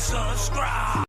subscribe.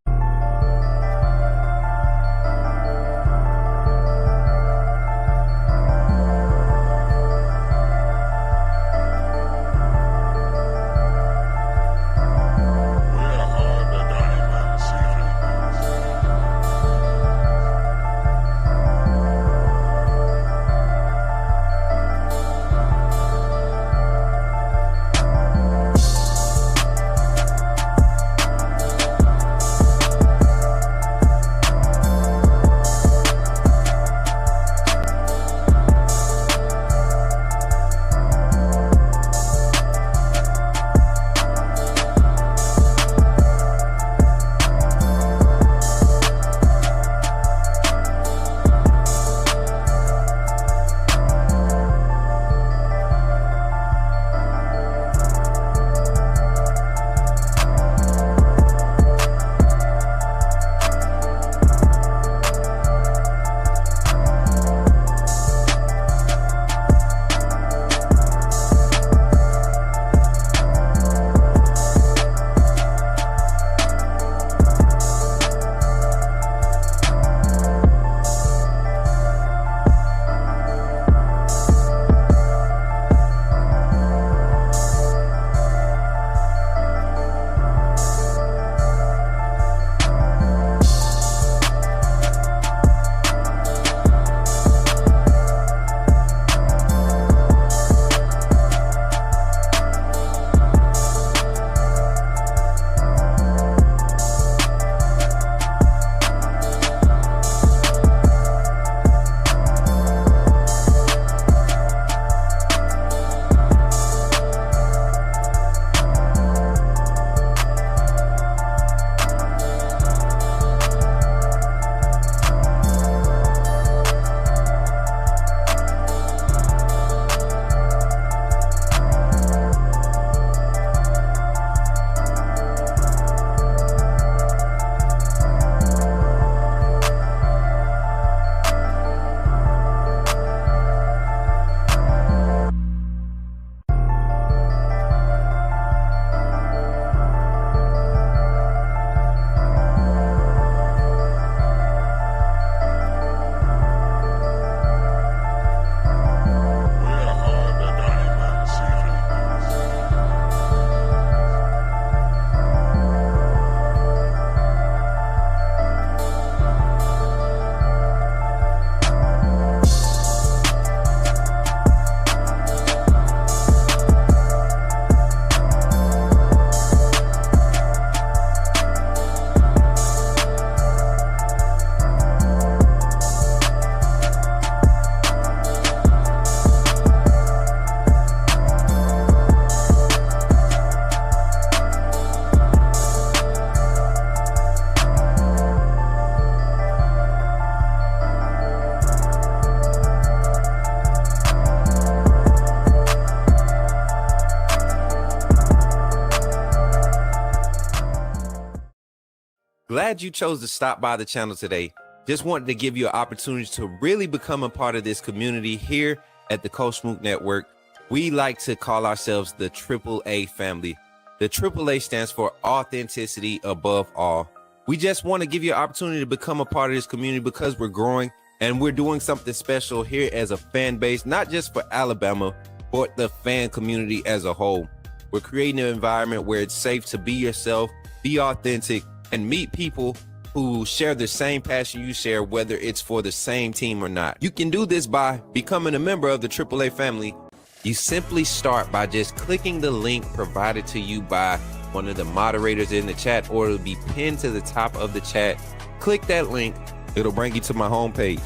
Glad you chose to stop by the channel today. Just wanted to give you an opportunity to really become a part of this community here at the Coach Smook Network. We like to call ourselves the AAA family. The AAA stands for authenticity above all. We just want to give you an opportunity to become a part of this community because we're growing and we're doing something special here as a fan base, not just for Alabama, but the fan community as a whole. We're creating an environment where it's safe to be yourself, be authentic, and meet people who share the same passion you share, whether it's for the same team or not. You can do this by becoming a member of the AAA family. You simply start by just clicking the link provided to you by one of the moderators in the chat, or it'll be pinned to the top of the chat. Click that link, it'll bring you to my homepage.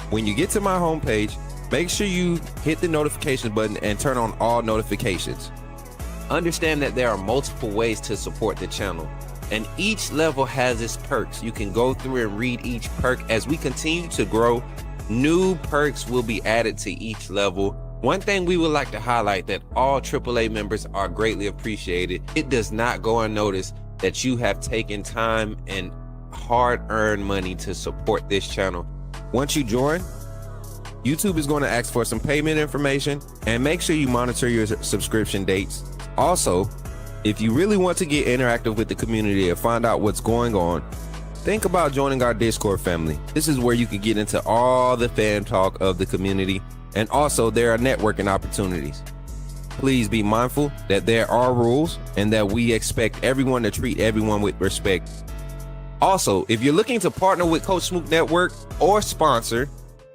When you get to my homepage, make sure you hit the notification button and turn on all notifications. Understand that there are multiple ways to support the channel, and each level has its perks. You can go through and read each perk. As we continue to grow, new perks will be added to each level. One thing we would like to highlight that all AAA members are greatly appreciated. It does not go unnoticed that you have taken time and hard-earned money to support this channel. Once you join, YouTube is going to ask for some payment information, and make sure you monitor your subscription dates. Also, If you really want to get interactive with the community and find out what's going on, think about joining our Discord family. This is where you can get into all the fan talk of the community, and also there are networking opportunities. Please be mindful that there are rules and that we expect everyone to treat everyone with respect. Also, if you're looking to partner with Coach Smook Network or sponsor,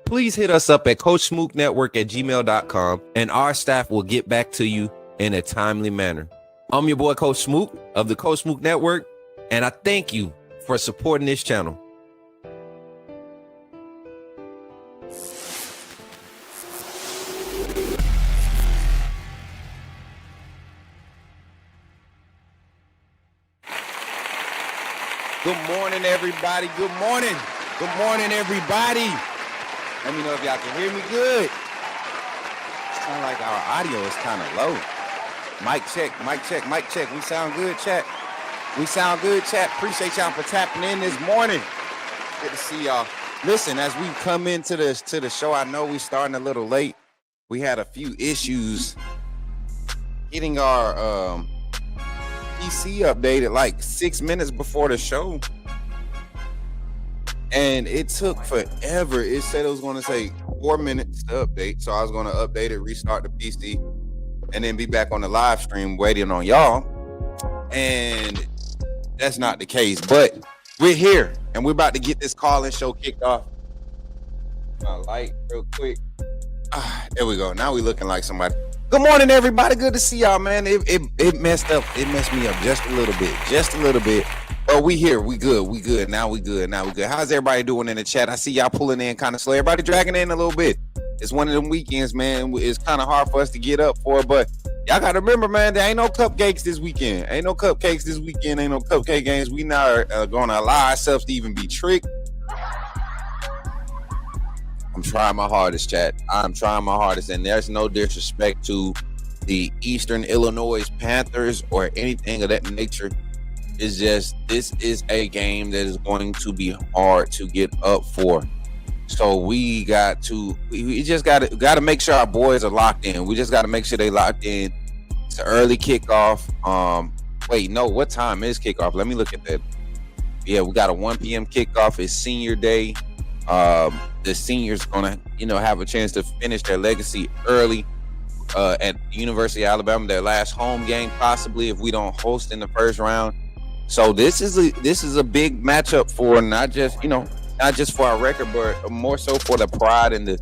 please hit us up at coachsmooknetwork@gmail.com and our staff will get back to you in a timely manner. I'm your boy, Coach Smook of the Coach Smook Network, and I thank you for supporting this channel. Good morning, everybody. Good morning. Good morning, everybody. Let me know if y'all can hear me good. Sound like our audio is kind of low. Mic check, mic check, mic check. We sound good, chat. We sound good, chat. Appreciate y'all for tapping in this morning. Good to see y'all. Listen, as we come into the show, I know we starting a little late. We had a few issues getting our PC updated like 6 minutes before the show. And it took forever. It said it was going to take 4 minutes to update. So I was going to update it, restart the PC, and then be back on the live stream waiting on y'all. And that's not the case. But we're here, and we're about to get this call-in show kicked off. My light real quick. There we go. Now we looking like somebody. Good morning, everybody. Good to see y'all, man. It messed up. It messed me up just a little bit. Just a little bit. But we here. We good. We good. Now we good. Now we good. How's everybody doing in the chat? I see y'all pulling in kind of slow. Everybody dragging in a little bit. It's one of them weekends, man. It's kind of hard for us to get up for, but y'all got to remember, man, there ain't no cupcakes this weekend. Ain't no cupcakes this weekend. Ain't no cupcake games. We not going to allow ourselves to even be tricked. I'm trying my hardest, chat. I'm trying my hardest, and there's no disrespect to the Eastern Illinois Panthers or anything of that nature. It's just, this is a game that is going to be hard to get up for. So we just got to make sure our boys are locked in. We just got to make sure they locked in. It's an early kickoff. Wait, no, what time is kickoff? Let me look at that. Yeah, we got a 1 p.m. kickoff. It's senior day. The seniors gonna, have a chance to finish their legacy early at the University of Alabama, their last home game, possibly if we don't host in the first round. So this is a big matchup for not just for our record, but more so for the pride and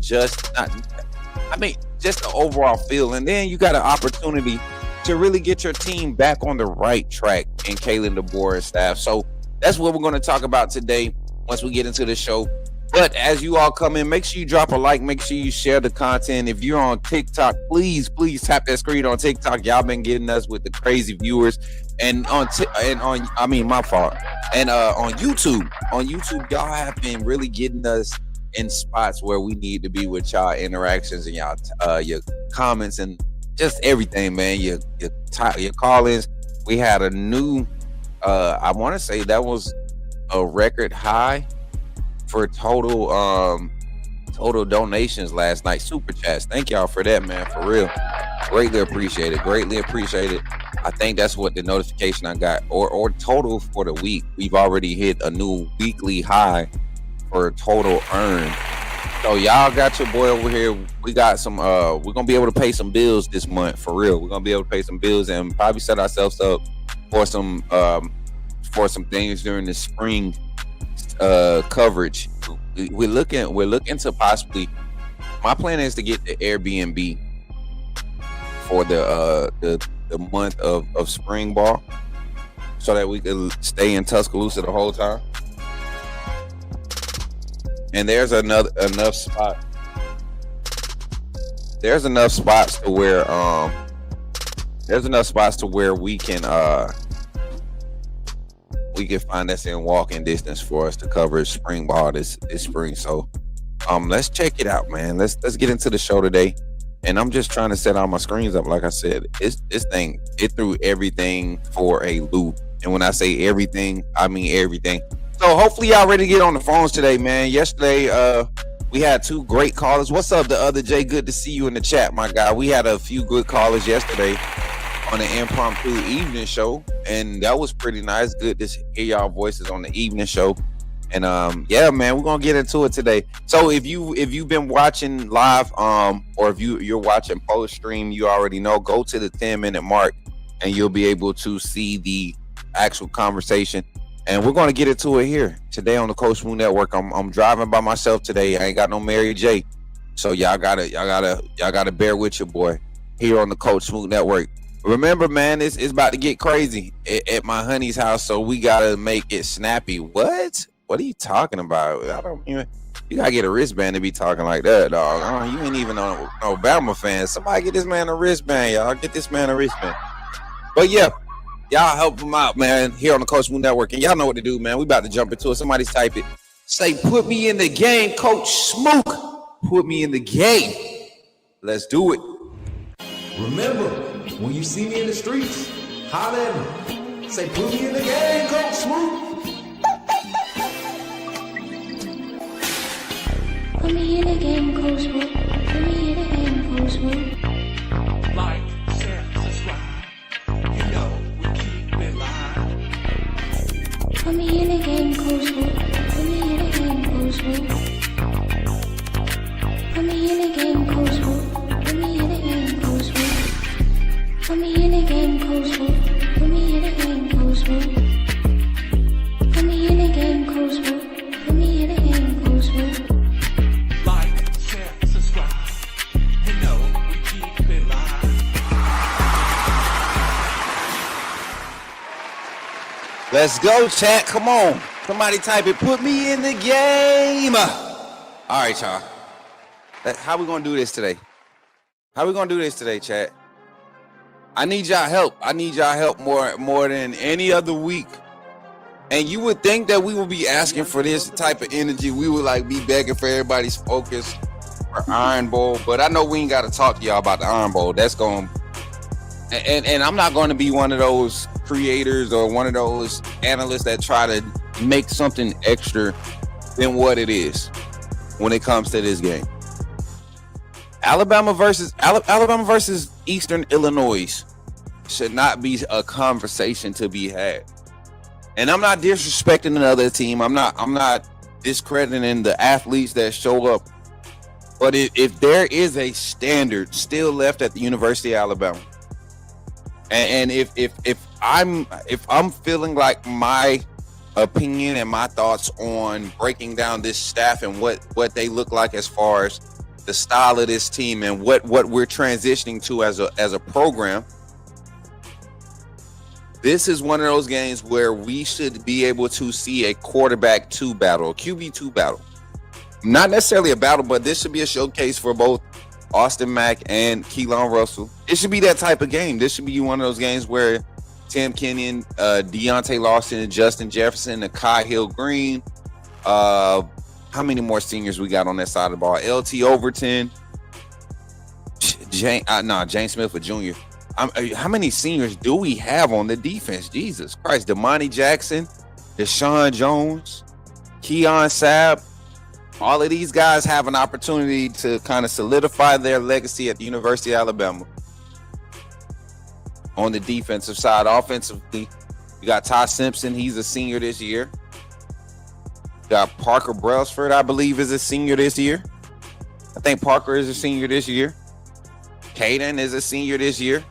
just the overall feel. And then you got an opportunity to really get your team back on the right track in Kalen DeBoer's staff. So that's what we're going to talk about today once we get into the show. But as you all come in, make sure you drop a like, make sure you share the content. If you're on TikTok, please tap that screen on TikTok. Y'all been getting us with the crazy viewers. And on YouTube, y'all have been really getting us in spots where we need to be with y'all interactions and y'all your comments and just everything, man. Your call-ins. We had a new I want to say that was a record high for total donations last night. Super chats. Thank y'all for that, man. For real. Greatly appreciate it. I think that's what the notification I got, or total for the week. We've already hit a new weekly high for total earned. So y'all got your boy over here. We got some we're gonna be able to pay some bills this month, for real. We're gonna be able to pay some bills and probably set ourselves up for some things during the spring coverage. We're looking to possibly, my plan is to get the Airbnb for the month of spring ball, so that we could stay in Tuscaloosa the whole time. And there's enough spots. There's enough spots to where we can find us in walking distance for us to cover spring ball this spring. So let's check it out, man. Let's get into the show today. And I'm just trying to set all my screens up. Like I said, this thing, it threw everything for a loop. And when I say everything, I mean everything. So hopefully y'all ready to get on the phones today, man. Yesterday, we had two great callers. What's up, the other Jay? Good to see you in the chat, my guy. We had a few good callers yesterday on an impromptu evening show, and that was pretty nice. Good to hear y'all voices on the evening show. And yeah, man, we're gonna get into it today. So if you've been watching live, or if you're watching post stream, you already know, go to the 10-minute mark and you'll be able to see the actual conversation. And we're gonna get into it here today on the Coach Smook Network. I'm driving by myself today. I ain't got no Mary J. So y'all gotta bear with your boy here on the Coach Smook Network. Remember, man, it's about to get crazy at my honey's house, so we gotta make it snappy. What are you talking about? You gotta get a wristband to be talking like that, dog. You ain't even no Bama fan. Somebody get this man a wristband, y'all. Get this man a wristband. But yeah, y'all help him out, man, here on the Coach Smook Network. And y'all know what to do, man. We about to jump into it. Somebody type it. Say, put me in the game, Coach Smook. Put me in the game. Let's do it. Remember, when you see me in the streets, holler at me. Say, put me in the game, Coach Smook. Put me in the game, Coach Smook. Put me in the game, Coach Smook. Like, share, subscribe. You know we keep it live. Put me in the game, Coach Smook. Put me in the game, Coach Smook. Put me in the game, Coach Smook. Put me in the game, Coach Smook. Put me in the game, Coach Smook. Put me in the game, Coach Smook. Put me in the game, Coach Smook. Put me in the game, Coach Smook. Like, share, subscribe. You know we keep it live. Let's go, chat. Come on. Somebody type it. Put me in the game. All right, y'all. How we gonna do this today? Chat? I need y'all help. I need y'all help more than any other week. And you would think that we would be asking for this type of energy. We would like be begging for everybody's focus for Iron Bowl. But I know we ain't got to talk to y'all about the Iron Bowl. That's going and I'm not going to be one of those creators or one of those analysts that try to make something extra than what it is when it comes to this game. Alabama versus Eastern Illinois should not be a conversation to be had. And I'm not disrespecting another team. I'm not discrediting the athletes that show up. But if there is a standard still left at the University of Alabama, and if I'm feeling like my opinion and my thoughts on breaking down this staff and what they look like as far as the style of this team and what we're transitioning to as a program, this is one of those games where we should be able to see a quarterback 2 battle, a QB 2 battle. Not necessarily a battle, but this should be a showcase for both Austin Mack and Keelan Russell. It should be that type of game. This should be one of those games where Tim Kenyon, Deontay Lawson, and Justin Jefferson, and Kai Hill Green, how many more seniors we got on that side of the ball? LT Overton, James Smith for Jr. How many seniors do we have on the defense? Jesus Christ. Damani Jackson, Deshaun Jones, Keon Sabb. All of these guys have an opportunity to kind of solidify their legacy at the University of Alabama. On the defensive side, offensively, you got Ty Simpson. He's a senior this year. You got Parker Brailsford, I believe, is a senior this year. I think Parker is a senior this year. Caden is a senior this year.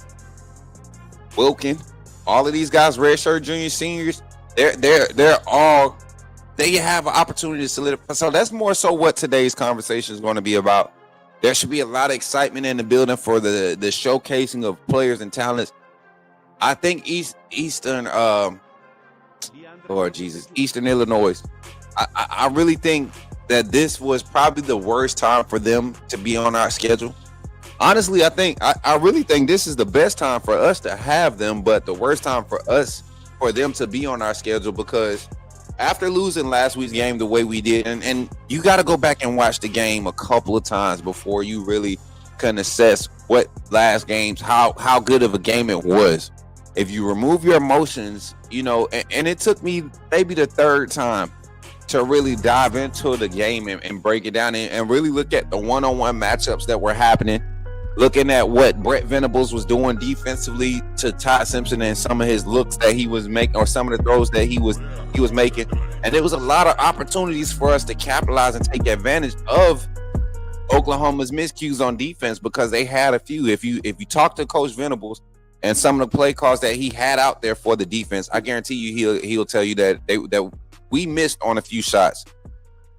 Wilkin, all of these guys, redshirt junior seniors, they're all, they have an opportunity to solidify. So that's more so what today's conversation is going to be about. There should be a lot of excitement in the building for the showcasing of players and talents. I think Eastern Illinois. I really think that this was probably the worst time for them to be on our schedule. Honestly, I really think this is the best time for us to have them, but the worst time for them to be on our schedule, because after losing last week's game the way we did, and you got to go back and watch the game a couple of times before you really can assess what last game's, how good of a game it was. If you remove your emotions, and it took me maybe the third time to really dive into the game and break it down and really look at the one-on-one matchups that were happening. looking at what Brett Venables was doing defensively to Todd Simpson and some of his looks that he was making, or some of the throws that he was making. And there was a lot of opportunities for us to capitalize and take advantage of Oklahoma's miscues on defense, because they had a few. If you talk to Coach Venables and some of the play calls that he had out there for the defense, I guarantee you he'll tell you that we missed on a few shots.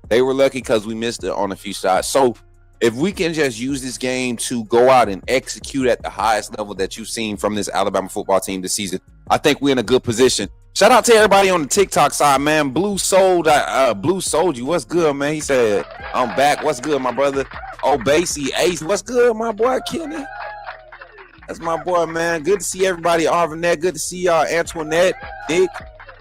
They were lucky because we missed it on a few shots. So if we can just use this game to go out and execute at the highest level that you've seen from this Alabama football team this season, I think we're in a good position. Shout out to everybody on the TikTok side, man. Blue sold you. What's good, man? He said, I'm back. What's good, my brother? Oh, Basie, Ace. What's good, my boy, Kenny? That's my boy, man. Good to see everybody. Arvinette, good to see y'all. Antoinette, Dick,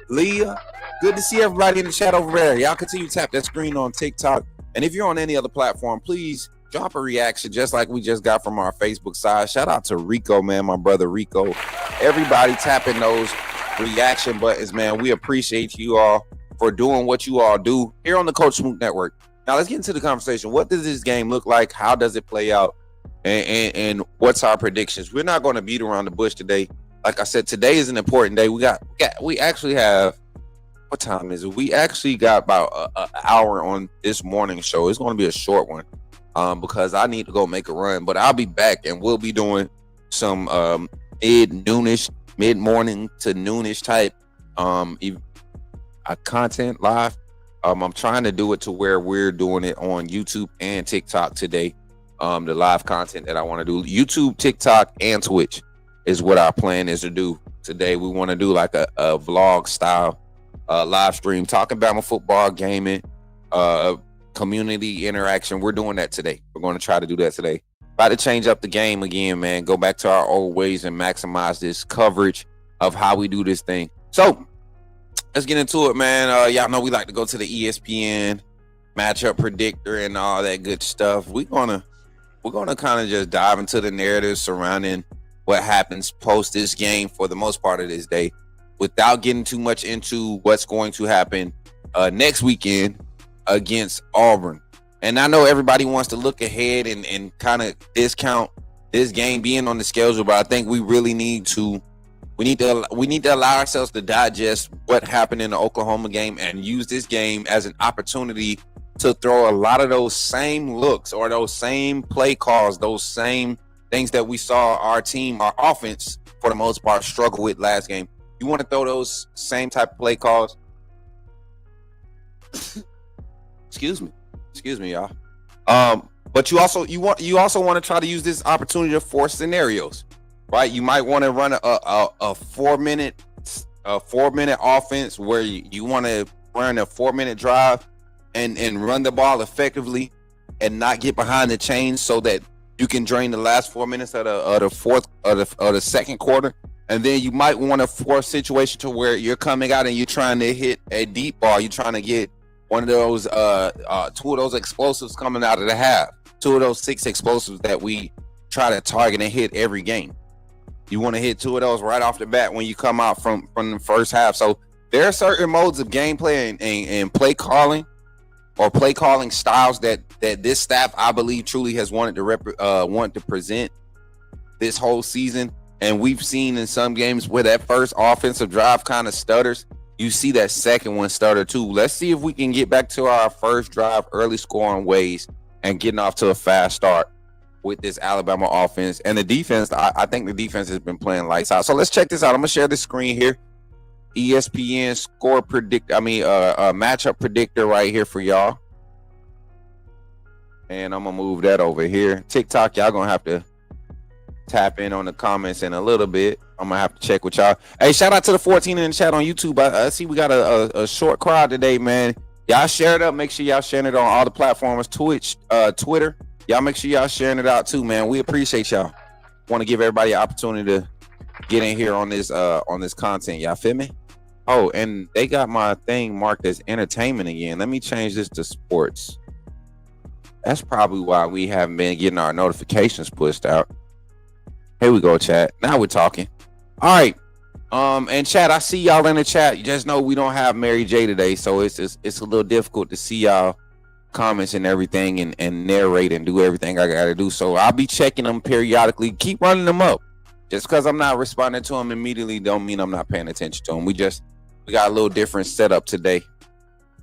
Leah. Good to see everybody in the chat over there. Y'all continue to tap that screen on TikTok. And if you're on any other platform, please drop a reaction just like we just got from our Facebook side. Shout out to Rico, man, my brother Rico. Everybody tapping those reaction buttons, man. We appreciate you all for doing what you all do here on the Coach Smook Network. Now let's get into the conversation. What does this game look like? How does it play out? And what's our predictions? We're not going to beat around the bush today. Like I said, today is an important day. We actually have, what time is it? We actually got about an hour on this morning show. It's going to be a short one because I need to go make a run. But I'll be back and we'll be doing some mid-morning to noonish type content live. I'm trying to do it to where we're doing it on YouTube and TikTok today. The live content that I want to do, YouTube, TikTok, and Twitch is what our plan is to do today. We want to do like a vlog style live stream, talking about my football, gaming, community interaction. We're doing that today. We're going to try to do that today. About to change up the game again, man. Go back to our old ways and maximize this coverage of how we do this thing. So let's get into it, man. Y'all know we like to go to the ESPN matchup predictor and all that good stuff. We're gonna kind of just dive into the narrative surrounding what happens post this game for the most part of this day, without getting too much into what's going to happen next weekend against Auburn. And I know everybody wants to look ahead and kind of discount this game being on the schedule, but I think we really need to allow ourselves to digest what happened in the Oklahoma game and use this game as an opportunity to throw a lot of those same looks or those same play calls, those same things that we saw our offense, for the most part, struggle with last game. You want to throw those same type of play calls. Excuse me, y'all. But you also want to try to use this opportunity to force scenarios, right? You might want to run a 4-minute offense where you want to run a 4-minute drive and run the ball effectively and not get behind the chains so that you can drain the last 4 minutes of the second quarter. And then you might want to force a situation to where you're coming out and you're trying to hit a deep ball. You're trying to get one of those, 2 of those explosives coming out of the half. 2 of those 6 explosives that we try to target and hit every game. You want to hit 2 of those right off the bat when you come out from the first half. So there are certain modes of gameplay and play calling or play calling styles that this staff, I believe, truly has wanted to present this whole season. And we've seen in some games where that first offensive drive kind of stutters, you see that second one stutter too. Let's see if we can get back to our first drive early scoring ways and getting off to a fast start with this Alabama offense. And the defense, I think the defense has been playing lights out. So let's check this out. I'm gonna share the screen here. ESPN matchup predictor right here for y'all. And I'm gonna move that over here. TikTok, y'all gonna have to tap in on the comments in a little bit. I'm gonna have to check with y'all. Hey, shout out to the 14 in the chat on YouTube. I see we got a short crowd today, man. Y'all share it up. Make sure y'all sharing it on all the platforms, Twitch, Twitter. Y'all make sure y'all sharing it out too, man. We appreciate y'all. Want to give everybody an opportunity to get in here on this content. Y'all feel me? Oh, and they got my thing marked as entertainment again. Let me change this to sports. That's probably why we haven't been getting our notifications pushed out. Here we go, chat. Now we're talking. All right. And chat, I see y'all in the chat. You just know we don't have Mary J today, so it's a little difficult to see y'all comments and everything and narrate and do everything I gotta do. So I'll be checking them periodically. Keep running them up. Just because I'm not responding to them immediately don't mean I'm not paying attention to them. We got a little different setup today.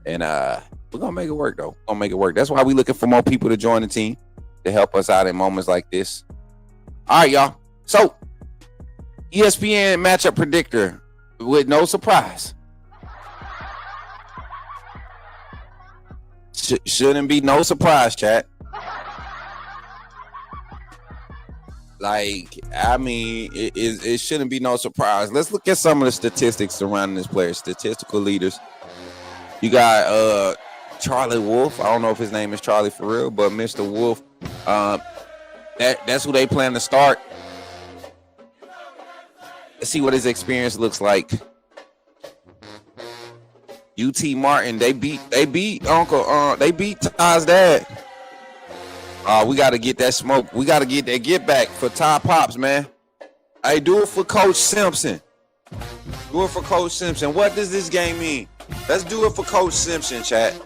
And we're gonna make it work though. We're gonna make it work. That's why we're looking for more people to join the team to help us out in moments like this. All right, y'all. So ESPN matchup predictor with no surprise. Shouldn't be no surprise, chat. Like, I mean, it shouldn't be no surprise. Let's look at some of the statistics surrounding this player. Statistical leaders. You got Charlie Wolf. I don't know if his name is Charlie for real, but Mr. Wolf. That's who they plan to start. Let's see what his experience looks like. UT Martin, they beat Uncle, they beat Ty's dad. We got to get that smoke. We got to get that get back for Ty Pops, man. Hey, do it for Coach Simpson. Do it for Coach Simpson. What does this game mean? Let's do it for Coach Simpson, chat.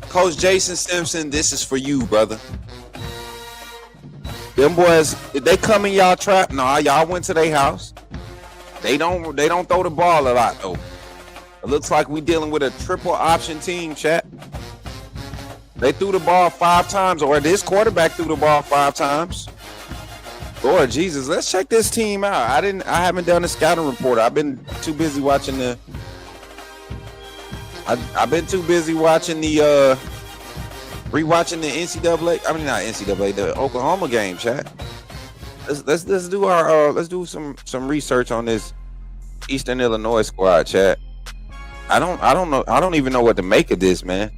Coach Jason Simpson, this is for you, brother. Them boys, did they come in y'all trap? No, y'all went to their house. They don't throw the ball a lot, though. It looks like we dealing with a triple option team, chat. They threw the ball 5 times, or this quarterback threw the ball 5 times. Lord Jesus, let's check this team out. I haven't done a scouting report. I've been too busy watching the rewatching the NCAA. I mean, not NCAA, the Oklahoma game, chat. Let's do some research on this Eastern Illinois squad, chat. I don't know. I don't even know what to make of this, man.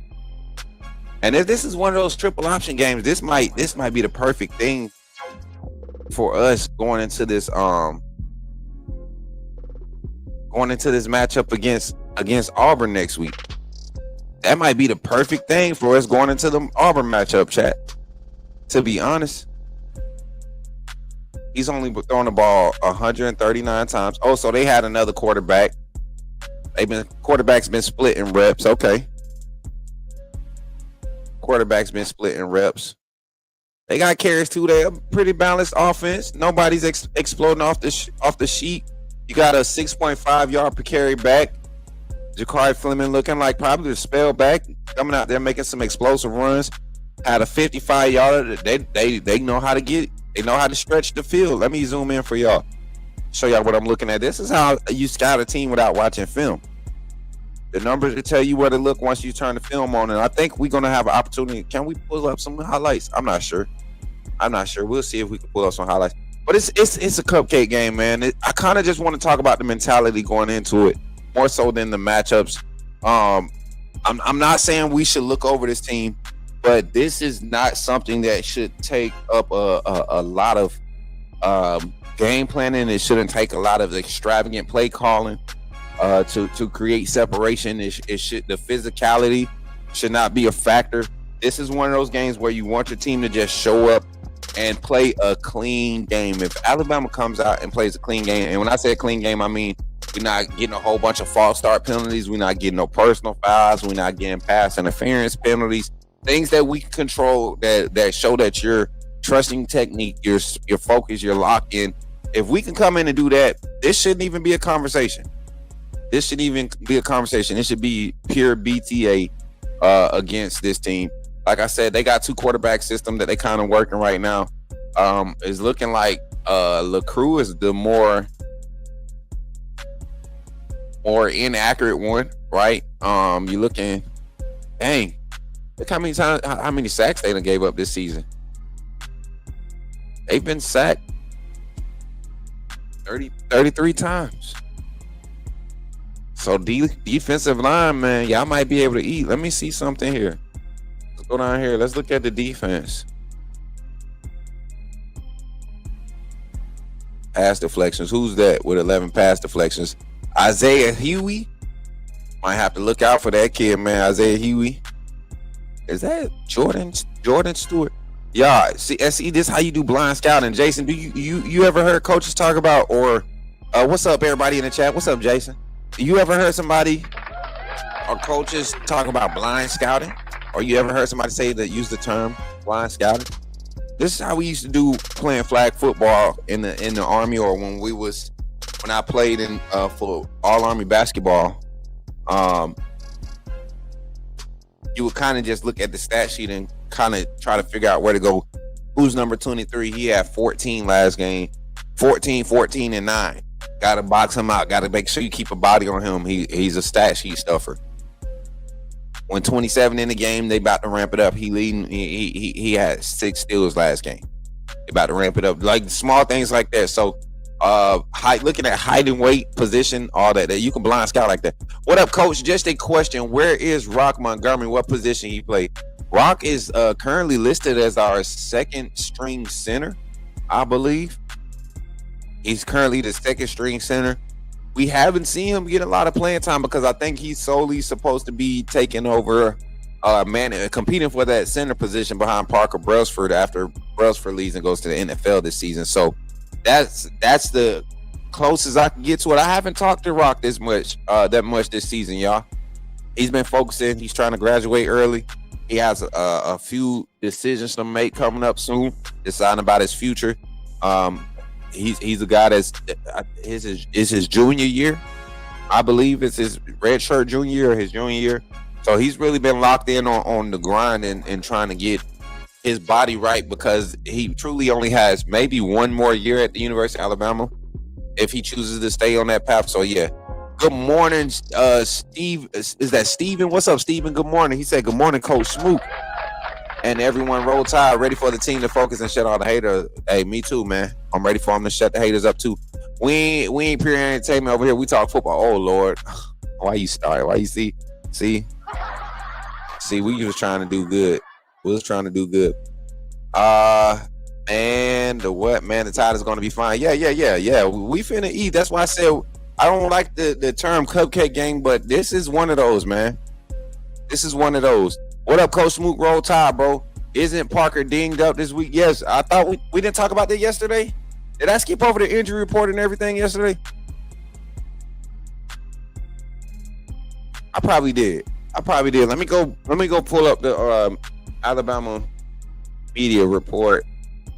And if this is one of those triple option games, this might be the perfect thing for us going into this matchup against Auburn next week. That might be the perfect thing for us going into the Auburn matchup, chat. To be honest, he's only thrown the ball 139 times. Oh, so they had another quarterback. Quarterback's been split in reps. Okay. Quarterback's been split in reps. They got carries too. They're pretty balanced offense. Nobody's exploding off the sheet. You got a 6.5 yard per carry back. Ja'Cory Fleming looking like probably the spell back, coming out there making some explosive runs. Had a 55 yarder. They know how to get. They know how to stretch the field. Let me zoom in for y'all. Show y'all what I'm looking at. This is how you scout a team without watching film. The numbers will tell you what it look once you turn the film on, and I think we're gonna have an opportunity. Can we pull up some highlights? I'm not sure. We'll see if we can pull up some highlights. But it's a cupcake game, man. I kind of just want to talk about the mentality going into it more so than the matchups. I'm not saying we should look over this team, but this is not something that should take up a lot of game planning. It shouldn't take a lot of extravagant play calling to create separation. The physicality should not be a factor. This is one of those games where you want your team to just show up and play a clean game. If Alabama comes out and plays a clean game, and when I say a clean game, I mean we're not getting a whole bunch of false start penalties. We're not getting no personal fouls. We're not getting pass interference penalties. Things that we can control that show that you're trusting technique, your focus, your lock in. If we can come in and do that, this shouldn't even be a conversation. It should be pure BTA against this team. Like I said, they got 2 quarterback system that they kind of working right now. It's looking like LaCrue is the more inaccurate one, right? You're looking, dang, look how many sacks they done gave up this season. They've been sacked 33 times. So defensive line, man, y'all might be able to eat. Let me see something here. Let's go down here. Let's look at the defense. Pass deflections. Who's that with 11 pass deflections? Isaiah Huey. Might have to look out for that kid, man. Isaiah Huey. Is that Jordan Stewart? Yeah, see, this is how you do blind scouting. Jason, do you ever heard coaches talk about, or what's up, everybody in the chat? What's up, Jason? You ever heard somebody or coaches talk about blind scouting or you ever heard somebody say that use the term blind scouting? This is how we used to do playing flag football in the Army, or when I played in for all Army basketball. You would kind of just look at the stat sheet and kind of try to figure out where to go. Who's number 23? He had 14 last game. 14, and 9. Got to box him out. Got to make sure you keep a body on him. He's a stat sheet stuffer. When 27 in the game, they about to ramp it up. He leading. He had 6 steals last game. They about to ramp it up. Like small things like that. So, looking at height and weight, position, all that you can blind scout like that. What up, Coach? Just a question. Where is Rock Montgomery? What position he played? Rock is currently listed as our second string center, I believe. He's currently the second string center. We haven't seen him get a lot of playing time because I think he's solely supposed to be taking over, competing for that center position behind Parker Brailsford after Brailsford leaves and goes to the NFL this season. So that's the closest I can get to it. I haven't talked to Rock that much this season, y'all. He's been focusing. He's trying to graduate early. He has a few decisions to make coming up soon, deciding about his future. He's a guy that's his junior year, I believe. It's his red shirt junior year or his junior year. So he's really been locked in on the grind and trying to get his body right, because he truly only has maybe one more year at the University of Alabama if he chooses to stay on that path. So yeah. Good morning, Steve. Is that Steven? What's up, Steven? Good morning. He said, good morning, Coach Smook. And everyone, roll tide, ready for the team to focus and shut all the haters. Hey, me too, man. I'm ready for them to shut the haters up too. We ain't pure entertainment over here. We talk football. Oh Lord, why you start? Why you see? We was trying to do good. Man, the tide is going to be fine. Yeah. We finna eat. That's why I said I don't like the term cupcake game, but this is one of those, man. This is one of those. What up, Coach Smook? Roll Tide, bro. Isn't Parker dinged up this week? Yes, I thought we didn't talk about that yesterday. Did I skip over the injury report and everything yesterday? I probably did. Let me go pull up the Alabama media report.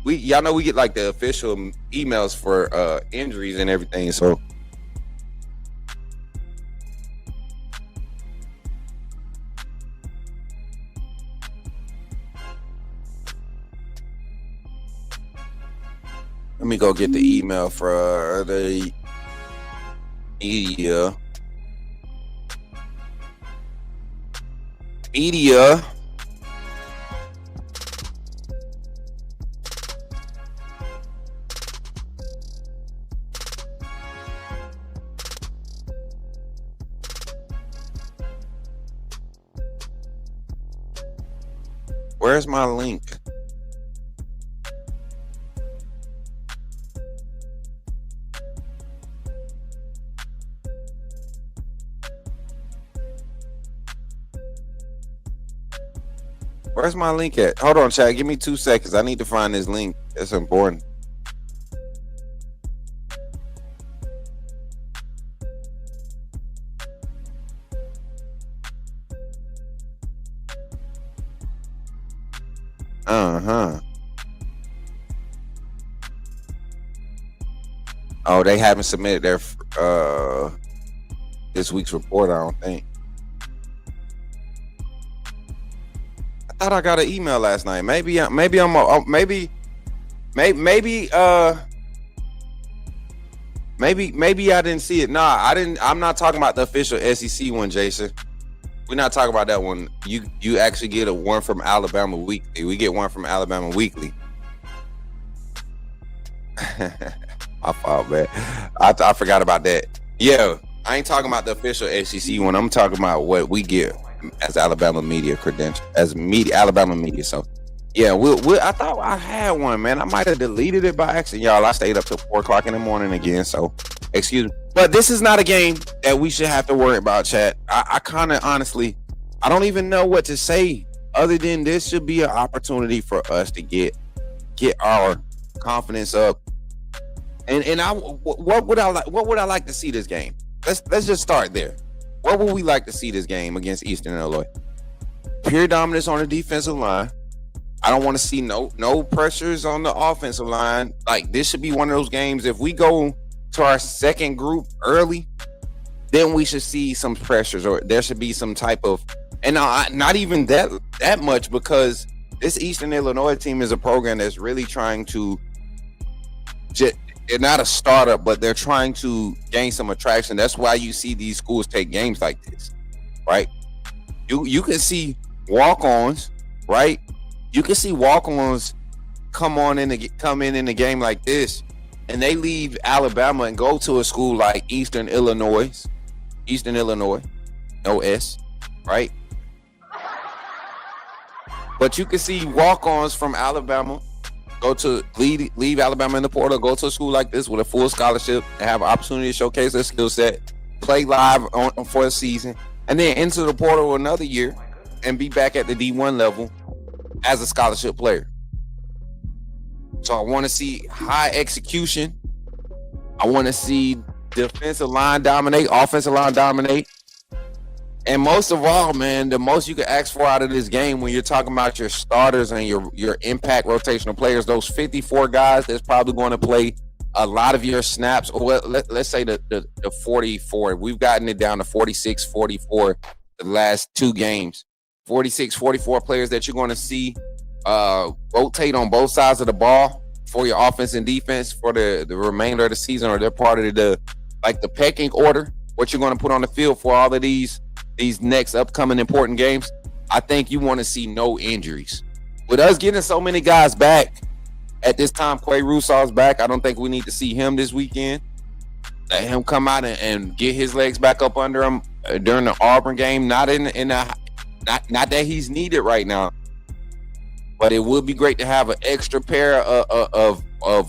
Y'all know we get like the official emails for injuries and everything, so let me go get the email for the media. Where's my link? Where's my link at? Hold on, chat. Give me 2 seconds. I need to find this link. It's important. Oh, they haven't submitted their this week's report, I don't think. I thought I got an email last night. Maybe I didn't see it. Nah, I didn't. I'm not talking about the official SEC one, Jason. We're not talking about that one. You actually get one from Alabama Weekly. We get one from Alabama Weekly. My fault, man. I forgot about that. Yeah, I ain't talking about the official SEC one. I'm talking about what we get as Alabama media credential, Alabama media. So yeah, I thought I had one, man. I might have deleted it by accident, y'all. I stayed up till 4:00 in the morning again, so excuse me. But this is not a game that we should have to worry about, chat. I kind of honestly, I don't even know what to say other than this should be an opportunity for us to get our confidence up. And what would I like to see this game? Let's just start there. What would we like to see this game against Eastern Illinois? pure dominance on the defensive line. I don't want to see no pressures on the offensive line. Like, this should be one of those games. If we go to our second group early, then we should see some pressures, or there should be some type of, and not even that much, because this Eastern Illinois team is a program that's really trying to, they're not a startup, but they're trying to gain some attraction. That's why you see these schools take games like this, right? You can see walk-ons, right? You can see walk-ons come in in a game like this, and they leave Alabama and go to a school like Eastern Illinois, no S, right? But you can see walk-ons from Alabama go to leave Alabama in the portal, go to a school like this with a full scholarship, and have an opportunity to showcase their skill set, play live for a season, and then enter the portal another year and be back at the D1 level as a scholarship player. So I want to see high execution. I want to see defensive line dominate, offensive line dominate. And most of all, man, the most you can ask for out of this game when you're talking about your starters and your impact rotational players, those 54 guys that's probably going to play a lot of your snaps, or let's say the 44. We've gotten it down to 46, 44 the last two games. 46, 44 players that you're going to see rotate on both sides of the ball for your offense and defense for the remainder of the season, or they're part of the pecking order, what you're going to put on the field for all of these next upcoming important games. I think you want to see no injuries. With us getting so many guys back at this time, Quay Rusaw's back. I don't think we need to see him this weekend. Let him come out and get his legs back up under him during the Auburn game. Not that he's needed right now, but it would be great to have an extra pair of an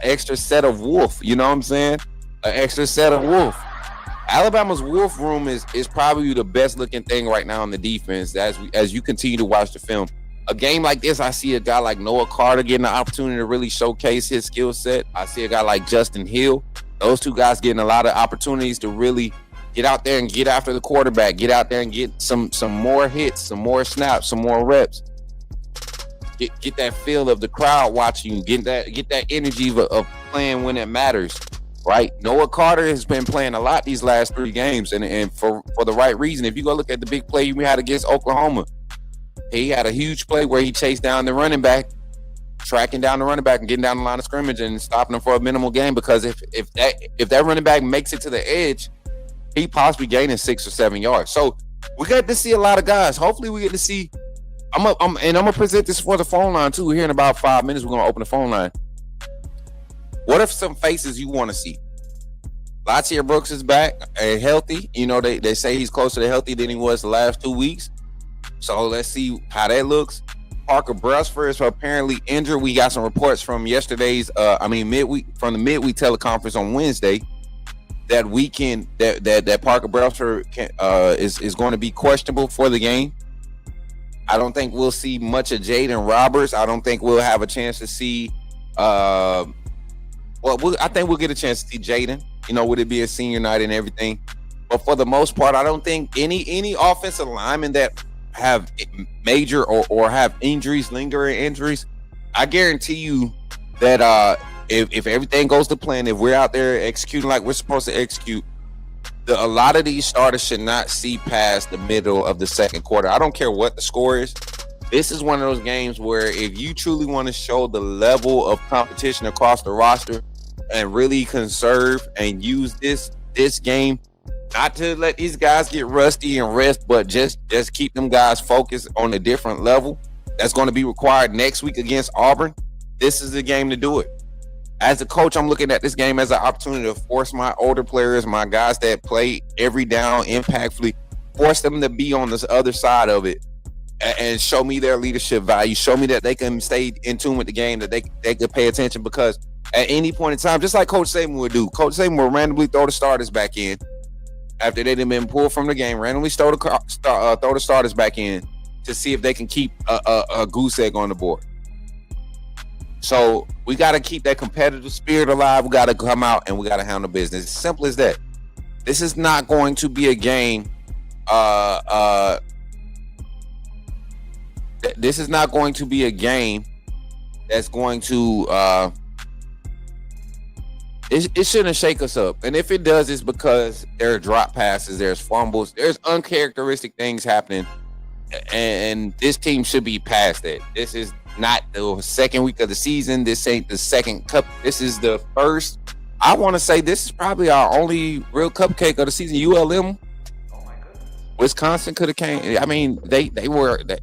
extra set of wolf. You know what I'm saying? An extra set of wolf. Alabama's wolf room is probably the best looking thing right now on the defense as you continue to watch the film. A game like this, I see a guy like Noah Carter getting the opportunity to really showcase his skill set. I see a guy like Justin Hill. Those two guys getting a lot of opportunities to really get out there and get after the quarterback, get out there and get some more hits, some more snaps, some more reps. Get that feel of the crowd watching you, get that energy of playing when it matters, right? Noah Carter has been playing a lot these last 3 games, and for the right reason. If you go look at the big play we had against Oklahoma, he had a huge play where he chased down the running back, tracking down the running back and getting down the line of scrimmage and stopping him for a minimal gain, because if that running back makes it to the edge, he possibly gaining 6 or 7 yards. So we got to see a lot of guys. Hopefully we get to see. I'm gonna present this for the phone line too. Here in about 5 minutes, we're gonna open the phone line. What are some faces you want to see? Latier Brooks is back and healthy. You know, they say he's closer to healthy than he was the last 2 weeks. So let's see how that looks. Parker Brusford is apparently injured. We got some reports from yesterday's midweek teleconference on Wednesday that Parker Brusford is going to be questionable for the game. I don't think we'll see much of Jaden Roberts. I don't think we'll have a chance to see. I think we'll get a chance to see Jaden. You know, with it be a senior night and everything. But for the most part, I don't think any offensive linemen that have major or have injuries, lingering injuries. I guarantee you that if everything goes to plan, if we're out there executing like we're supposed to execute, a lot of these starters should not see past the middle of the second quarter. I don't care what the score is. This is one of those games where if you truly want to show the level of competition across the roster and really conserve and use this game, not to let these guys get rusty and rest, but just keep them guys focused on a different level that's going to be required next week against Auburn. This is the game to do it. As a coach, I'm looking at this game as an opportunity to force my older players, my guys that play every down impactfully, force them to be on this other side of it and show me their leadership value, show me that they can stay in tune with the game, that they can pay attention, because at any point in time, just like Coach Saban would do, Coach Saban will randomly throw the starters back in after they've been pulled from the game, randomly throw the starters back in to see if they can keep a goose egg on the board. So we got to keep that competitive spirit alive. We got to come out and we got to handle business. As simple as that. This is not going to be a game this is not going to be a game that's going to it shouldn't shake us up. And if it does, it's because there are drop passes, there's fumbles, there's uncharacteristic things happening, and this team should be past that. This is not the second week of the season. This ain't the second cup. This is the first. I want to say this is probably our only real cupcake of the season. ULM, Wisconsin could have came. I mean, they were, but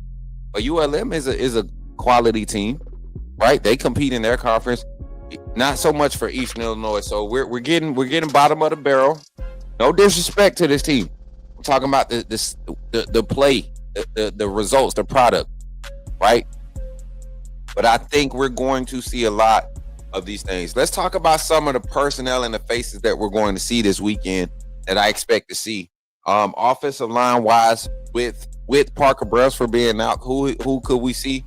ULM is a quality team, right? They compete in their conference. Not so much for Eastern Illinois. So we're getting bottom of the barrel. No disrespect to this team. I'm talking about the play, the results, the product, right? But I think we're going to see a lot of these things. Let's talk about some of the personnel and the faces that we're going to see this weekend that I expect to see. Offensive line wise, with Parker Brailsford being out, who could we see?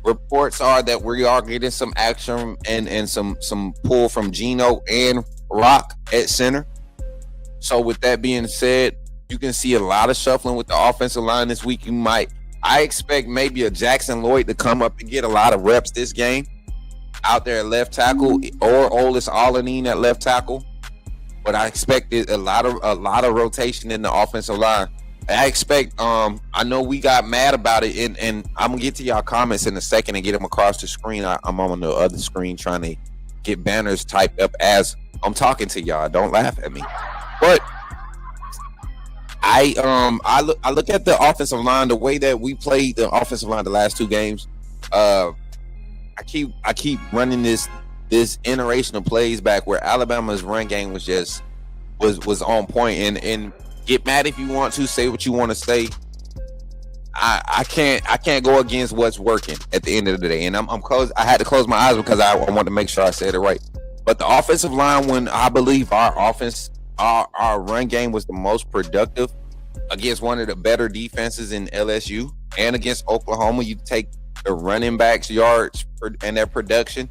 Reports are that we are getting some action and some pull from Gino and Rock at center. So with that being said, you can see a lot of shuffling with the offensive line this week. I expect maybe a Jackson Lloyd to come up and get a lot of reps this game out there at left tackle, or Olis Alanine at left tackle. But I expected a lot of rotation in the offensive line. I expect, I know we got mad about it, and I'm gonna get to y'all comments in a second and get them across the screen. I'm on the other screen trying to get banners typed up as I'm talking to y'all. Don't laugh at me. But I look at the offensive line, the way that we played the offensive line the last two games. I keep running this iteration of plays back where Alabama's run game was on point, and get mad if you want to, say what you want to say. I can't go against what's working at the end of the day. And I'm close. I had to close my eyes because I wanted to make sure I said it right. But the offensive line, when I believe our run game was the most productive against one of the better defenses in LSU and against Oklahoma, you take the running backs yards and their production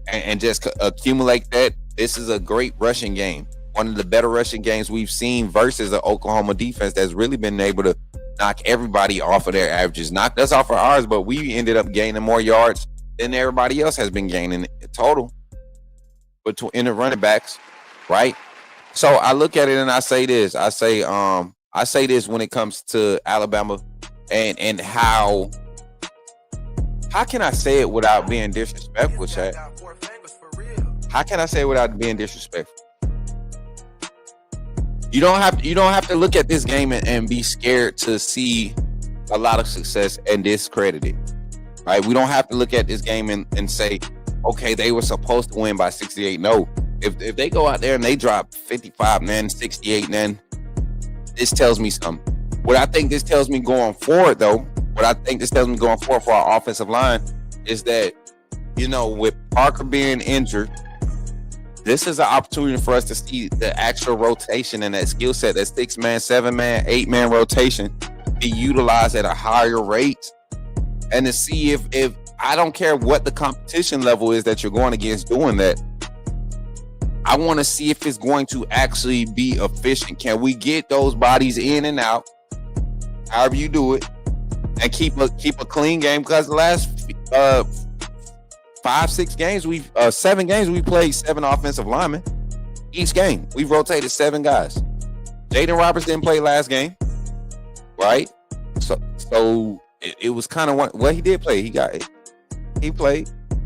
and just accumulate that. This is a great rushing game. One of the better rushing games we've seen versus an Oklahoma defense that's really been able to knock everybody off of their averages. Knocked us off of ours, but we ended up gaining more yards than everybody else has been gaining total in the running backs, right? So I look at it and I say this. I say this when it comes to Alabama and how can I say it without being disrespectful, Chad? How can I say it without being disrespectful? You don't have to look at this game and be scared to see a lot of success and discredit it, right? We don't have to look at this game and say, okay, they were supposed to win by 68. No, if they go out there and they drop 55, man, 68, then this tells me something. What I think this tells me going forward, though, for our offensive line is that, with Parker being injured, this is an opportunity for us to see the actual rotation and that skill set, that 6-man, 7-man, 8-man rotation be utilized at a higher rate, and to see if I don't care what the competition level is that you're going against doing that. I want to see if it's going to actually be efficient. Can we get those bodies in and out, however you do it, and keep a clean game? Because the last 7 games we played 7 offensive linemen each game. We've rotated 7 guys. Jaden Roberts didn't play last game, right? So it was kind of well, he did play. He played.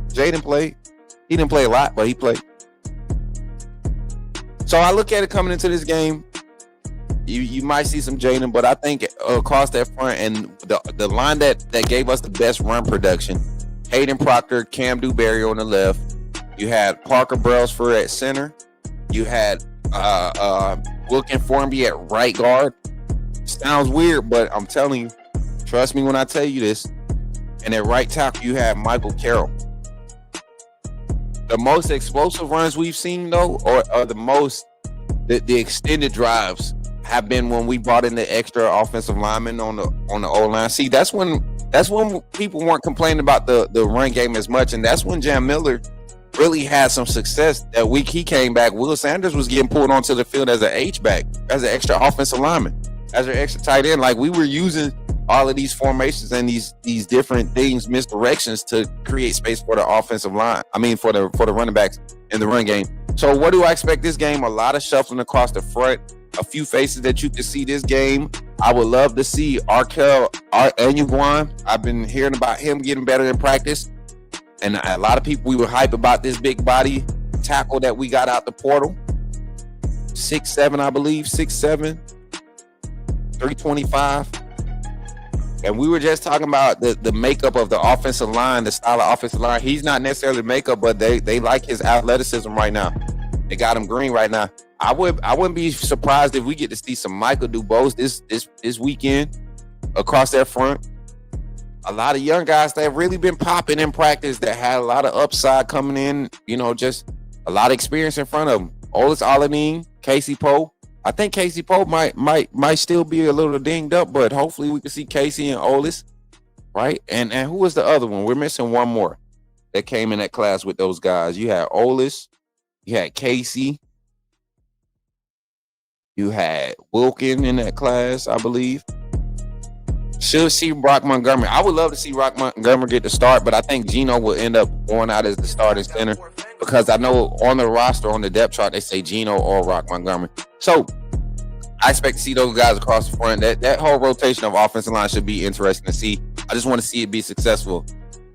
Jaden played. He didn't play a lot, but he played. So I look at it coming into this game. You might see some Jaden, but I think across that front and the line that gave us the best run production, Hayden Proctor, Cam Dewberry on the left. You had Parker Brailsford at center. You had Wilkin Formby at right guard. Sounds weird, but I'm telling you, trust me when I tell you this. And at right tackle, you have Michael Carroll. The most explosive runs we've seen, though, or the extended drives have been when we brought in the extra offensive linemen on the O-line. See, that's when people weren't complaining about the run game as much, and that's when Jam Miller really had some success. That week he came back, Will Sanders was getting pulled onto the field as an H-back, as an extra offensive lineman, as an extra tight end. Like, we were using all of these formations and these different things, misdirections to create space for the offensive line. I mean, for the running backs in the run game. So what do I expect this game? A lot of shuffling across the front, a few faces that you can see this game. I would love to see Arkel Anuguan. I've been hearing about him getting better in practice. And a lot of people, we were hype about this big body tackle that we got out the portal. 6'7", I believe, 6'7", 325. And we were just talking about the makeup of the offensive line, the style of offensive line. He's not necessarily the makeup, but they like his athleticism right now. They got him green right now. I wouldn't be surprised if we get to see some Michael Dubose this weekend across that front. A lot of young guys that have really been popping in practice that had a lot of upside coming in, just a lot of experience in front of them. Olis Alanine, Casey Poe. I think Casey Poe might still be a little dinged up, but hopefully we can see Casey and Olis, right? And who was the other one? We're missing one more that came in that class with those guys. You had Olis, you had Casey, you had Wilkin in that class, I believe. Should see Brock Montgomery. I would love to see Brock Montgomery get the start, but I think Gino will end up going out as the starting center because I know on the roster, on the depth chart, they say Gino or Brock Montgomery. So I expect to see those guys across the front. That whole rotation of offensive line should be interesting to see. I just want to see it be successful.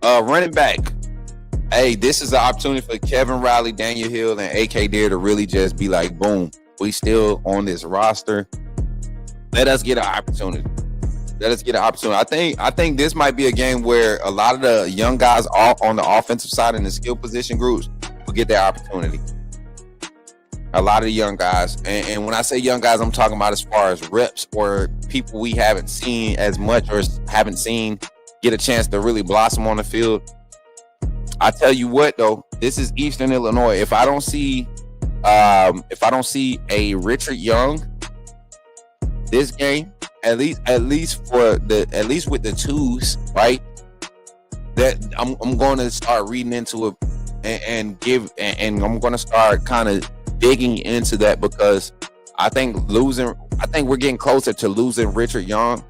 Running back. Hey, this is an opportunity for Kevin Riley, Daniel Hill, and AK Deere to really just be like, boom, we still on this roster. Let us get an opportunity. I think this might be a game where a lot of the young guys on the offensive side in the skill position groups will get their opportunity. A lot of the young guys, and when I say young guys, I'm talking about as far as reps or people we haven't seen as much or haven't seen get a chance to really blossom on the field. I tell you what, though, this is Eastern Illinois. If I don't see a Richard Young this game, at least with the twos, right? That I'm going to start reading into it and I'm going to start kind of digging into that because I think we're getting closer to losing Richard Young,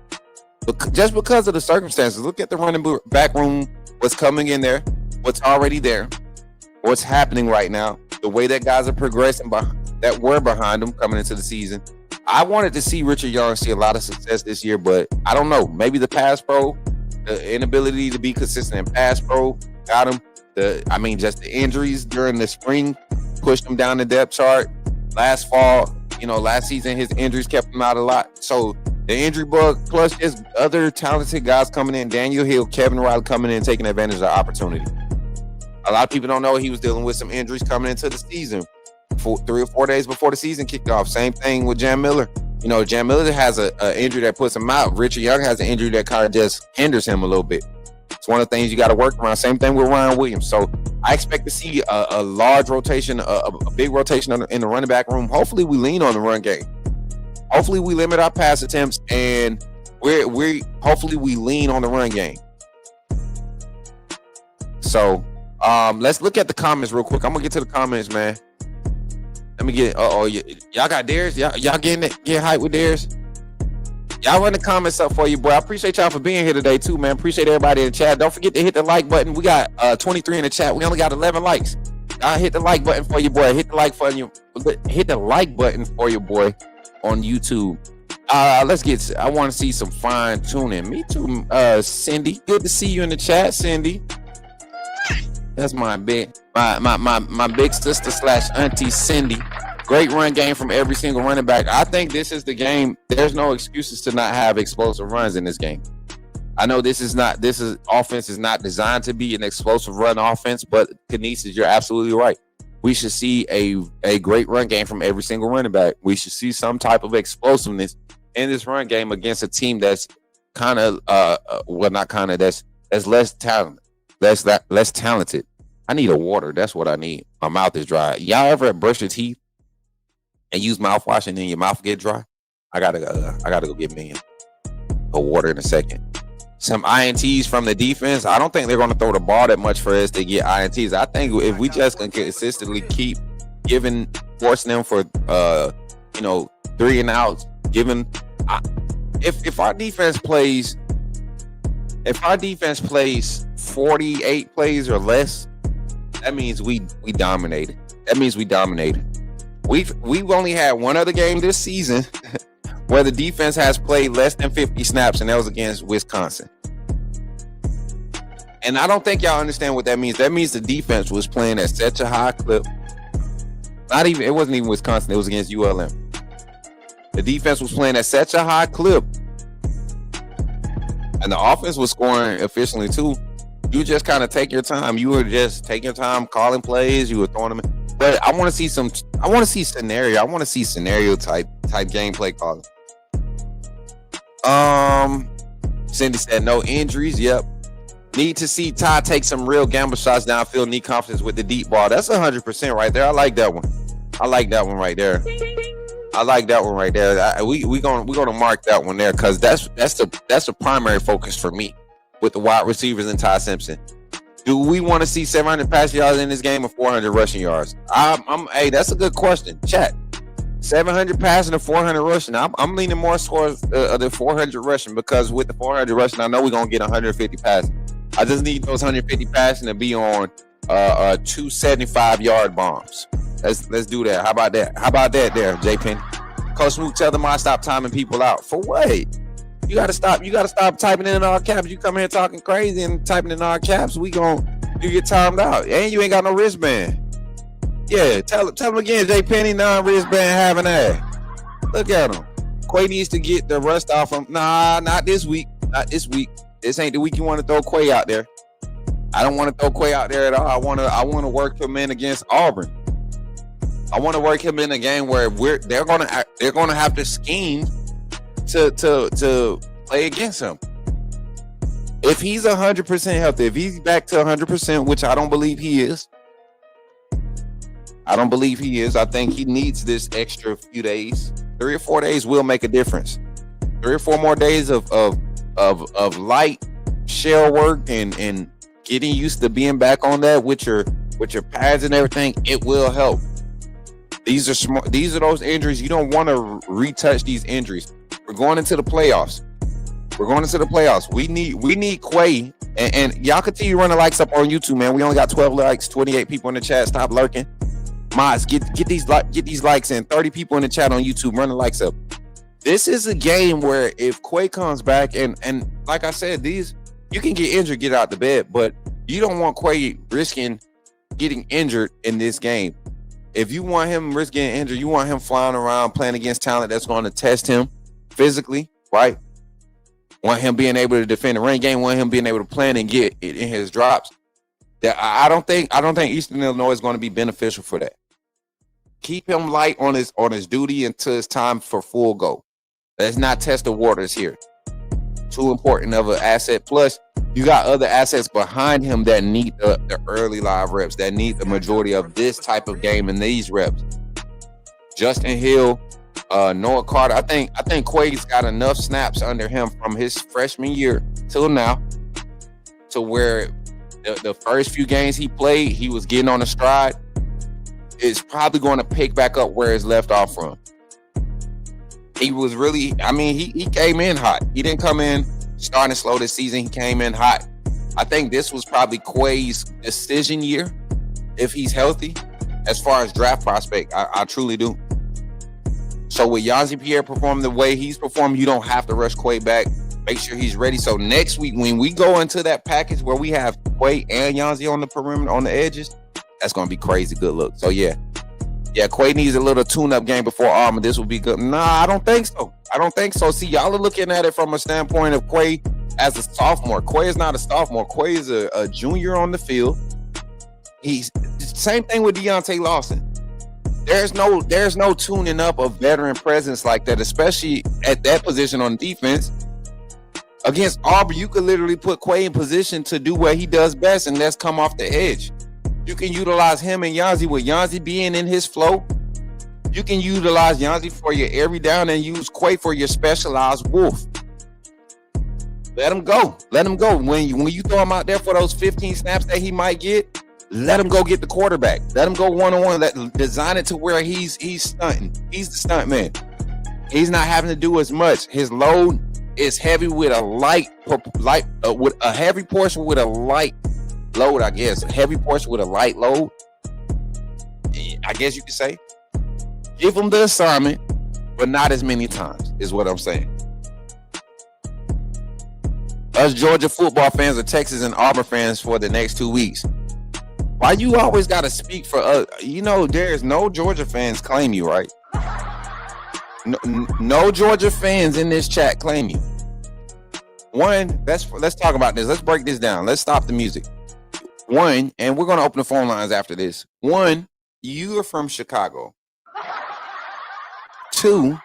just because of the circumstances. Look at the running back room, what's coming in there, what's already there, what's happening right now, the way that guys are progressing that were behind them coming into the season. I wanted to see Richard Young see a lot of success this year, but I don't know. Maybe the pass pro, the inability to be consistent in pass pro got him. Just the injuries during the spring pushed him down the depth chart. Last fall, last season, his injuries kept him out a lot. So the injury bug plus just other talented guys coming in, Daniel Hill, Kevin Riley coming in, taking advantage of the opportunity. A lot of people don't know he was dealing with some injuries coming into the season. 3 or 4 days before the season kicked off. Same thing with Jam Miller. Jam Miller has an injury that puts him out. Richard Young has an injury that kind of just hinders him a little bit. It's one of the things you got to work around. Same thing with Ryan Williams. So I expect to see a large rotation, a big rotation in the running back room. Hopefully we lean on the run game. Hopefully we limit our pass attempts and hopefully we lean on the run game. So let's look at the comments real quick. I'm gonna get to the comments, man. Let me get. Y'all got Darius? Y'all getting hype with Darius? Y'all run the comments up for you, boy. I appreciate y'all for being here today too, man. Appreciate everybody in the chat. Don't forget to hit the like button. We got 23 in the chat. We only got 11 likes. Y'all hit the like button for you, boy. Hit the like button for you, boy, on YouTube. Let's get. I want to see some fine tuning. Me too, Cindy. Good to see you in the chat, Cindy. That's my big sister / auntie Cindy. Great run game from every single running back. I think this is the game. There's no excuses to not have explosive runs in this game. I know this offense is not designed to be an explosive run offense, but Kinesis, you're absolutely right. We should see a great run game from every single running back. We should see some type of explosiveness in this run game against a team that's kind of that's less talented. Less talented. I need a water. That's what I need. My mouth is dry. Y'all ever brush your teeth and use mouthwash and then your mouth get dry? I gotta go get me a water in a second. Some INTs from the defense. I don't think they're gonna throw the ball that much for us to get INTs. I think if we just can consistently keep forcing them for 3 and outs, if our defense plays If our defense plays 48 plays or less, that means we dominated. That means we dominated. We've only had one other game this season where the defense has played less than 50 snaps, and that was against Wisconsin. And I don't think y'all understand what that means. That means the defense was playing at such a high clip. It wasn't even Wisconsin. It was against ULM. The defense was playing at such a high clip, and the offense was scoring efficiently too. You just kind of take your time. You were just taking your time calling plays. You were throwing them in. But I want to see scenario. I want to see scenario type gameplay calling. Cindy said no injuries. Yep. Need to see Ty take some real gamble shots downfield. Need confidence with the deep ball. That's 100% right there. I like that one. I like that one right there. We gonna mark that one there because that's the primary focus for me with the wide receivers and Ty Simpson. Do we want to see 700 passing yards in this game or 400 rushing yards? Hey, that's a good question. Chat. 700 passing or 400 rushing. I'm leaning more towards the 400 rushing because with the 400 rushing, I know we're gonna get 150 passing. I just need those 150 passing to be on 275-yard bombs. Let's do that. How about that there, J Penny? Coach Smook, tell them I stop timing people out. For what? You gotta stop typing in all caps. You come here talking crazy and typing in all caps, you get timed out. And you ain't got no wristband. Yeah, tell him again, J Penny, non-wristband having ass. Look at him. Quay needs to get the rust off him. Nah, not this week. Not this week. This ain't the week you want to throw Quay out there. I don't want to throw Quay out there at all. I want to work him in against Auburn. I want to work him in a game where they're gonna have to scheme to play against him. If he's 100% healthy, if he's back to 100%, which I don't believe he is. I think he needs this extra few days. 3 or 4 days will make a difference. 3 or 4 more days of light shell work and getting used to being back on that with your pads and everything, it will help. These are smart. These are those injuries. You don't want to retouch these injuries. We're going into the playoffs. We need Quay. And y'all continue running likes up on YouTube, man. We only got 12 likes, 28 people in the chat. Stop lurking. Mods, get these likes in. 30 people in the chat on YouTube. Run the likes up. This is a game where if Quay comes back and like I said, you can get injured, get out the bed, but you don't want Quay risking getting injured in this game. If you want him risk getting injured, you want him flying around playing against talent that's going to test him physically, right? Want him being able to defend the run game, want him being able to plan and get it in his drops. That I don't think Eastern Illinois is going to be beneficial for that. Keep him light on his duty until it's time for full go. Let's not test the waters here. Too important of an asset. Plus, you got other assets behind him that need the early live reps, that need the majority of this type of game in these reps. Justin Hill, Noah Carter. I think Quay's got enough snaps under him from his freshman year till now to where the first few games he played, he was getting on a stride. It's probably going to pick back up where it's left off from. He was really, he came in hot. He didn't come in starting slow this season. He came in hot. I think this was probably Quay's decision year, if he's healthy, as far as draft prospect. I truly do. So with Yanzi Pierre performing the way he's performed, you don't have to rush Quay back. Make sure he's ready. So next week, when we go into that package where we have Quay and Yanzi on the perimeter, on the edges, that's going to be crazy good look. So yeah, Quay needs a little tune-up game before Auburn. This will be good. Nah, I don't think so. See, y'all are looking at it from a standpoint of Quay as a sophomore. Quay is not a sophomore. Quay is a junior on the field. He's same thing with Deontay Lawson. There's no tuning up of veteran presence like that, especially at that position on defense. Against Auburn, you could literally put Quay in position to do what he does best, and that's come off the edge. You can utilize him and Yanzi with Yanzi being in his flow. You can utilize Yanzi for your every down and use Quay for your specialized wolf. Let him go. When you throw him out there for those 15 snaps that he might get, let him go get the quarterback. Let him go one-on-one. Design it to where he's stunting. He's the stunt man. He's not having to do as much. His load is heavy with a with a heavy portion with a light load, I guess. A heavy portion with a light load, I guess you could say. Give them the assignment, but not as many times, is what I'm saying. Us Georgia football fans or Texas and Auburn fans for the next 2 weeks. Why you always got to speak for us? You know, there's no Georgia fans claim you, right? No Georgia fans in this chat claim you. One, let's talk about this. Let's break this down. Let's stop the music. One, and we're going to open the phone lines after this. One, you are from Chicago. Two,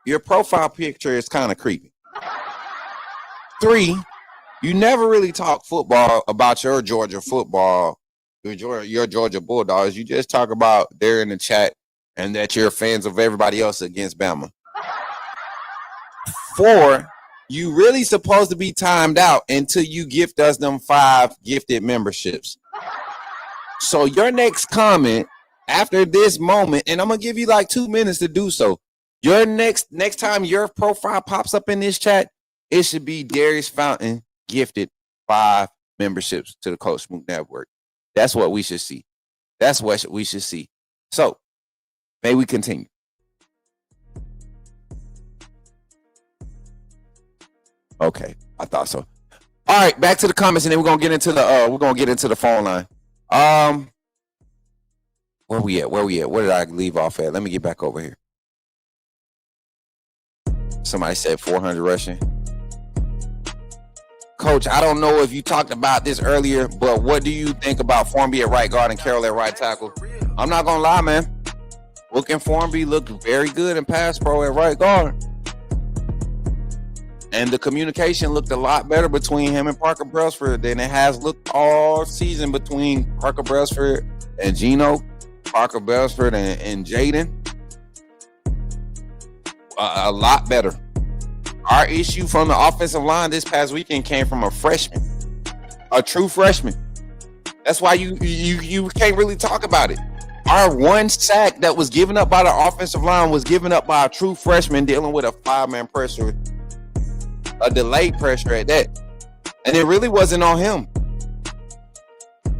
your profile picture is kind of creepy. Three, you never really talk football about your Georgia football, your Georgia Bulldogs. You just talk about they're in the chat and that you're fans of everybody else against Bama. Four, you really supposed to be timed out until you gift us them 5 gifted memberships. So your next comment after this moment, and I'm gonna give you like 2 minutes to do so. Your next time your profile pops up in this chat, it should be Darius Fountain gifted 5 memberships to the Coach Smook Network. That's what we should see. That's what we should see. So, may we continue? Okay, I thought so. All right, back to the comments, and then we're gonna get into the phone line. Where we at? Where did I leave off at? Let me get back over here. Somebody said 400 rushing. Coach, I don't know if you talked about this earlier, but what do you think about Formby at right guard and Carroll at right tackle? I'm not gonna lie, man. Looking Formby looked very good in pass pro at right guard. And the communication looked a lot better between him and Parker Brailsford than it has looked all season between Parker Brailsford and Gino, Parker Brailsford and Jaden. A lot better. Our issue from the offensive line this past weekend came from a freshman, a true freshman. That's why you can't really talk about it. Our one sack that was given up by the offensive line was given up by a true freshman dealing with a 5-man pressure, a delayed pressure at that, and it really wasn't on him.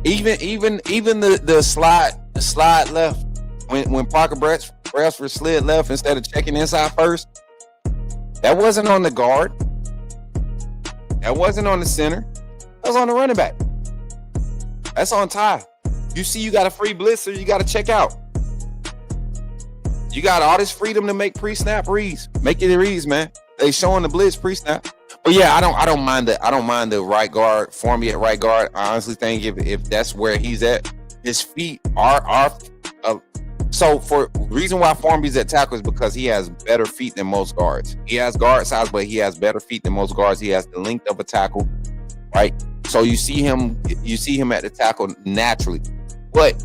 Even the slide left when Parker Brailsford slid left instead of checking inside first. That wasn't on the guard. That wasn't on the center. That was on the running back. That's on Ty. You see you got a free blitzer, you got to check out. You got all this freedom to make pre-snap reads. Make it reads, man. They showing the blitz pre-snap. But yeah, I don't mind the right guard, Formby at right guard. I honestly think if that's where he's at, his feet are so for reason why Formby's at tackle is because he has better feet than most guards. He has guard size, but he has better feet than most guards. He has the length of a tackle, right? So you see him at the tackle naturally. But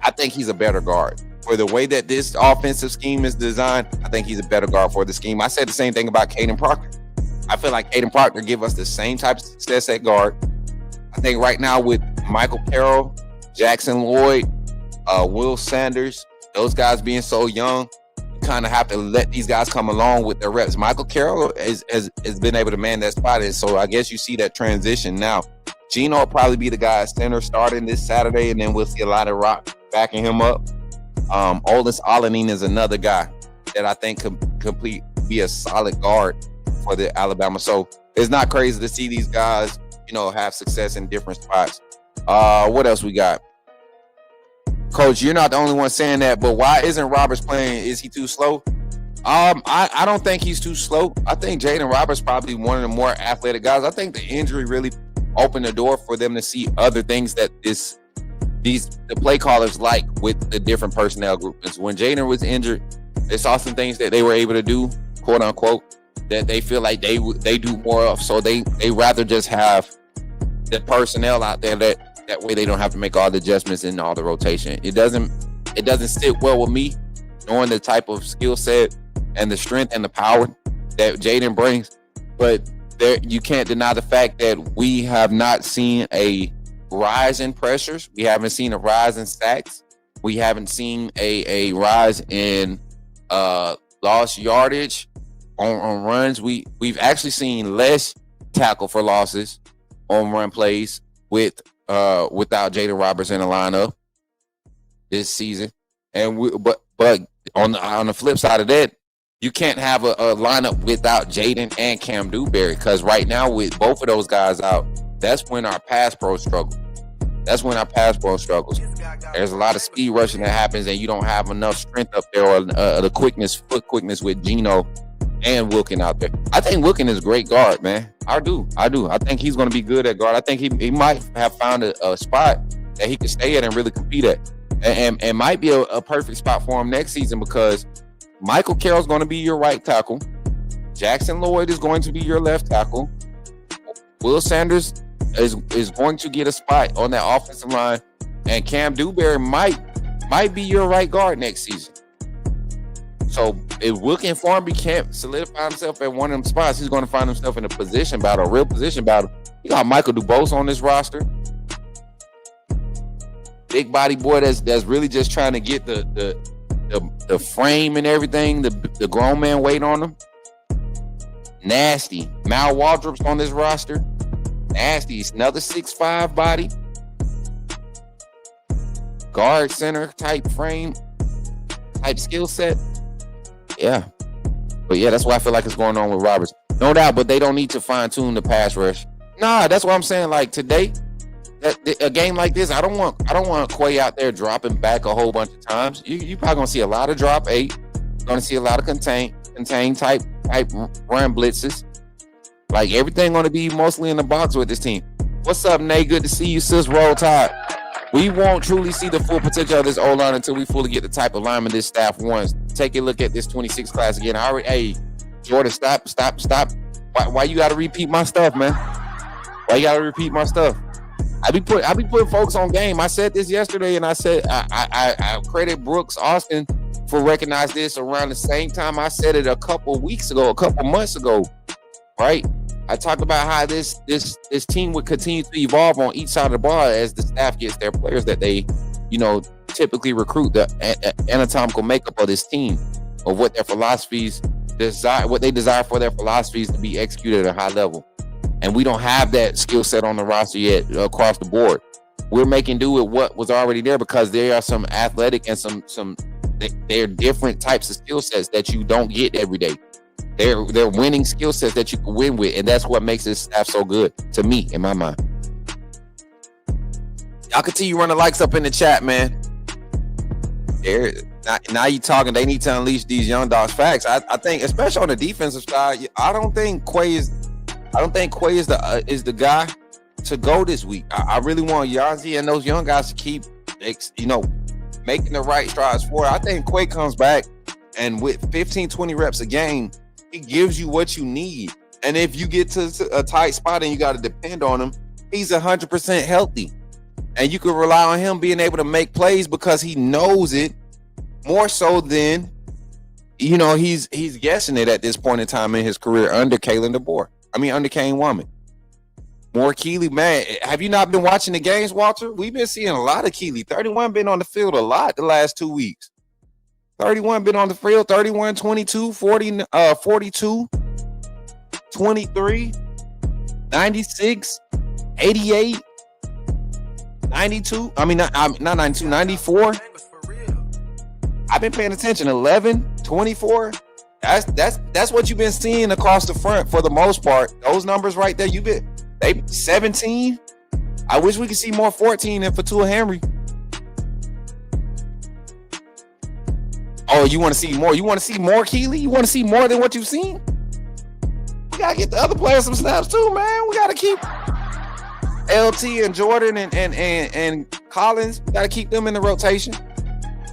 I think he's a better guard. For the way that this offensive scheme is designed, I think he's a better guard for the scheme. I said the same thing about Caden Proctor. I feel like Caden Proctor give us the same type of success at guard. I think right now with Michael Carroll, Jackson Lloyd, Will Sanders, those guys being so young, you kind of have to let these guys come along with their reps. Michael Carroll has been able to man that spot, and so I guess you see that transition now. Gino will probably be the guy at center starting this Saturday, and then we'll see a lot of rock backing him up. Oldest Alanin is another guy that I think could be a solid guard for the Alabama. So it's not crazy to see these guys, have success in different spots. What else we got? Coach, you're not the only one saying that, but why isn't Roberts playing? Is he too slow? I don't think he's too slow. I think Jaden Roberts probably one of the more athletic guys. I think the injury really opened the door for them to see other things that the play callers like with the different personnel groups. When Jaden was injured, they saw some things that they were able to do, quote unquote, that they feel like they do more of. So they rather just have the personnel out there that way they don't have to make all the adjustments in all the rotation. It doesn't sit well with me, knowing the type of skill set and the strength and the power that Jaden brings. But you can't deny the fact that we have not seen a rise in pressures. We haven't seen a rise in sacks. We haven't seen a rise in lost yardage. on runs. We've actually seen less tackle for losses on run plays without Jaden Roberts in the lineup this season. And but on the flip side of that, you can't have a lineup without Jaden and Cam Dewberry, because right now with both of those guys out, that's when our pass pro struggle. There's a lot of speed rushing that happens, and you don't have enough strength up there or the foot quickness with Geno and Wilkin out there. I think Wilkin is a great guard, man. I do. I think he's going to be good at guard. I think he might have found a spot that he can stay at and really compete at, and might be a perfect spot for him next season, because Michael Carroll's going to be your right tackle. Jackson Lloyd is going to be your left tackle. Will Sanders is going to get a spot on that offensive line, and Cam Dewberry might be your right guard next season. So if Wilkin Farmby can't solidify himself at one of them spots, he's going to find himself in a position battle, a real position battle. You got Michael DuBose on this roster, big body boy that's really just trying to get the frame and everything, the grown man weight on him. Nasty. Mal Waldrop's on this roster. Nasty. It's another 6'5" body. Guard center type frame, type skill set. Yeah. But yeah, that's what I feel like is going on with Roberts. No doubt, but they don't need to fine-tune the pass rush. Nah, that's what I'm saying. Like today, a game like this, I don't want Quay out there dropping back a whole bunch of times. You probably gonna see a lot of drop 8. Gonna see a lot of contain type run blitzes. Like everything gonna be mostly in the box with this team. What's up, Nate? Good to see you, sis. Roll Tide. We won't truly see the full potential of this O-line until we fully get the type of lineman this staff wants. Take a look at this 26 class again. Hey, Jordan, stop. Why you gotta repeat my stuff, man? Why you gotta repeat my stuff? I be putting folks on game. I said this yesterday, and I said I credit Brooks Austin for recognizing this around the same time I said it a couple months ago, right? I talked about how this team would continue to evolve on each side of the ball as the staff gets their players that they, typically recruit, the anatomical makeup of this team, of what their philosophies desire, what they desire for their philosophies to be executed at a high level. And we don't have that skill set on the roster yet across the board. We're making do with what was already there, because there are some athletic and they're different types of skill sets that you don't get every day. They're winning skill sets that you can win with, and that's what makes this staff so good to me, in my mind. Y'all continue running likes up in the chat, man. Now you talking. They need to unleash these young dogs. Facts. I think, especially on the defensive side, I don't think Quay is the guy to go this week. I really want Yazi and those young guys to keep, making the right strides forward. I think Quay comes back, and with 15, 20 reps a game, he gives you what you need. And if you get to a tight spot and you got to depend on him, he's 100% healthy. And you can rely on him being able to make plays because he knows it more so than, he's guessing it at this point in time in his career under Kalen DeBoer. Under Kane Womack. More Keeley, man. Have you not been watching the games, Walter? We've been seeing a lot of Keeley. 31 been on the field a lot the last 2 weeks. 31 been on the field, 31, 22, 40, 42, 23, 96, 88, 92. Not 92, 94. I've been paying attention. 11, 24. That's what you've been seeing across the front for the most part. Those numbers right there, they 17. I wish we could see more 14 than Fatua Henry. Oh, you want to see more? You want to see more, Keeley? You want to see more than what you've seen? We got to get the other players some snaps too, man. We got to keep LT and Jordan and Collins. We got to keep them in the rotation.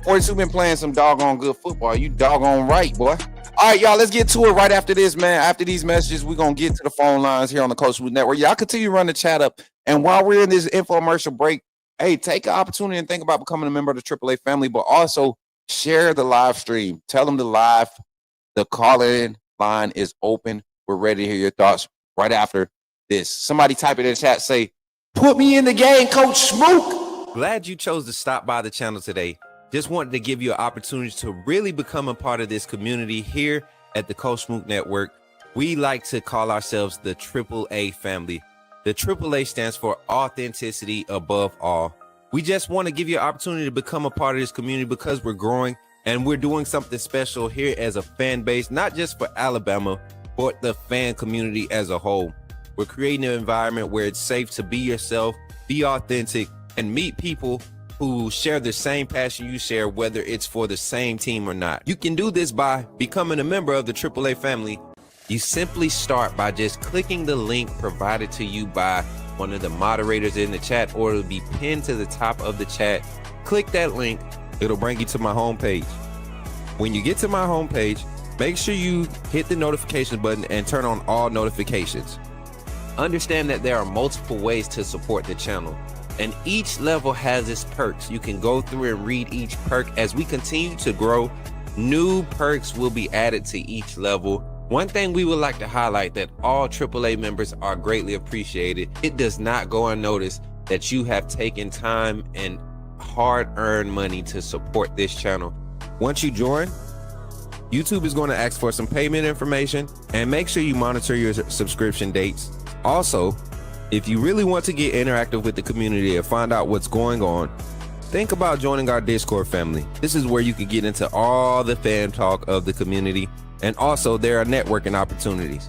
42 been playing some doggone good football. You doggone right, boy. All right, y'all, let's get to it right after this, man. After these messages, we're going to get to the phone lines here on the Coach Smook Network. Y'all continue to run the chat up. And while we're in this infomercial break, hey, take an opportunity and think about becoming a member of the AAA family, but also share the live stream. Tell them the call-in line is open. We're ready to hear your thoughts right after this. Somebody type it in the chat, say, put me in the game, Coach Smook. Glad you chose to stop by the channel today. Just wanted to give you an opportunity to really become a part of this community here at the Coach Smook Network, we like to call ourselves the AAA family. The AAA stands for authenticity above all. We just want to give you an opportunity to become a part of this community because we're growing and we're doing something special here as a fan base, not just for Alabama, but the fan community as a whole. We're creating an environment where it's safe to be yourself, be authentic, and meet people who share the same passion you share, whether it's for the same team or not. You can do this by becoming a member of the AAA family. You simply start by just clicking the link provided to you by one of the moderators in the chat, or it'll be pinned to the top of the chat. Click that link. It'll bring you to my homepage. When you get to my homepage, make sure you hit the notification button and turn on all notifications. Understand that there are multiple ways to support the channel, and each level has its perks. You can go through and read each perk. As we continue to grow, new perks will be added to each level. One thing we would like to highlight that all AAA members are greatly appreciated. It does not go unnoticed that you have taken time and hard-earned money to support this channel. Once you join, YouTube is going to ask for some payment information, and make sure you monitor your subscription dates. Also, if you really want to get interactive with the community and find out what's going on, think about joining our Discord family. This is where you can get into all the fan talk of the community, and also there are networking opportunities.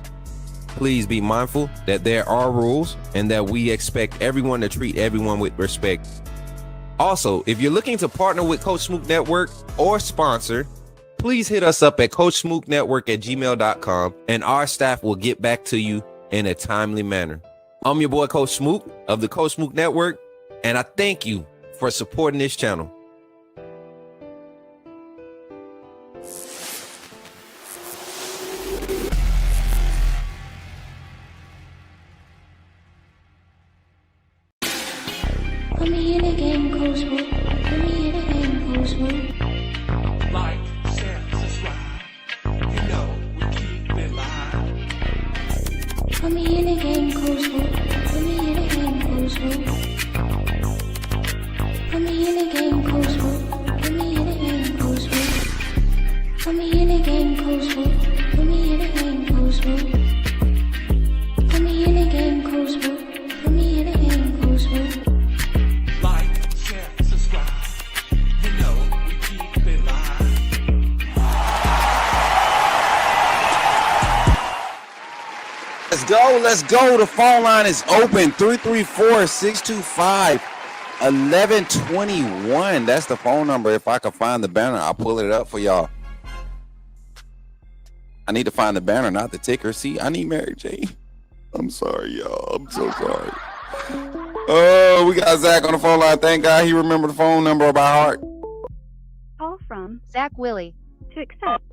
Please be mindful that there are rules and that we expect everyone to treat everyone with respect. Also, if you're looking to partner with Coach Smook Network or sponsor, please hit us up at coachsmooknetwork@gmail.com, and our staff will get back to you in a timely manner. I'm your boy, Coach Smook of the Coach Smook Network, and I thank you for supporting this channel. Put me in a game, Coach Smook. Put me in a game, Coach Smook. Like, share, subscribe. You know we keep it live. Put me in a game, Coach Smook. Put me in a game, Coach Smook. Put me in a game, Coach Smook. Put me in a game, Coach Smook. Put me in a game, Coach Smook. Put me in a game, Coach Smook. Put me in a game, Coach Smook. Put me in a game, Coach Smook. Like, share, subscribe. You know we keep it live. Let's go. The phone line is open. 334-625-1121. That's the phone number. If I can find the banner, I'll pull it up for y'all. I need to find the banner, not the ticker. See, I need Mary J. I'm sorry, y'all. I'm so sorry. Oh, we got Zach on the phone line. Thank God he remembered the phone number by heart. Call from Zach Willie. To accept.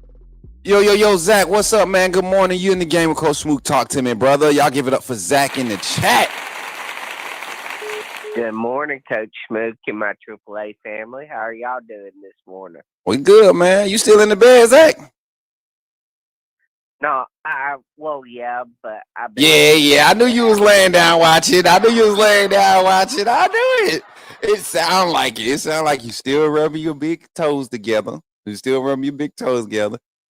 Yo, Zach, what's up, man? Good morning. You in the game with Coach Smook. Talk to me, brother. Y'all give it up for Zach in the chat. Good morning, Coach Smook and my AAA family. How are y'all doing this morning? We good, man. You still in the bed, Zach? No, yeah, but I've been... Yeah. I knew you was laying down watching. I knew it. It sound like it. It sound like you still rubbing your big toes together.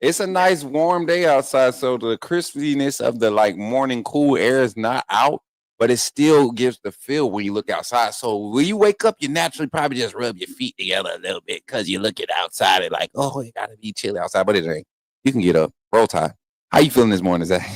It's a nice warm day outside, so the crispiness of the morning cool air is not out, but it still gives the feel when you look outside. So when you wake up, you naturally probably just rub your feet together a little bit because you look at outside and it gotta be chilly outside, but it ain't. You can get up. Roll Tide. How you feeling this morning, Zach?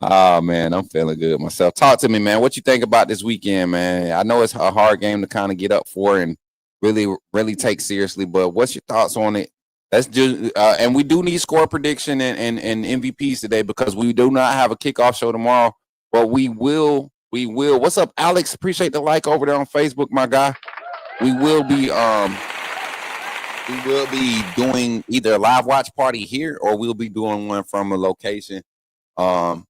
Oh, man, I'm feeling good myself. Talk to me, man. What you think about this weekend, man? I know it's a hard game to kind of get up for and really take seriously, but what's your thoughts on it? Let's do, and we do need score prediction and MVPs today because we do not have a kickoff show tomorrow, but we will. What's up, Alex? Appreciate the like over there on Facebook, my guy. We will be doing either a live watch party here or we'll be doing one from a location at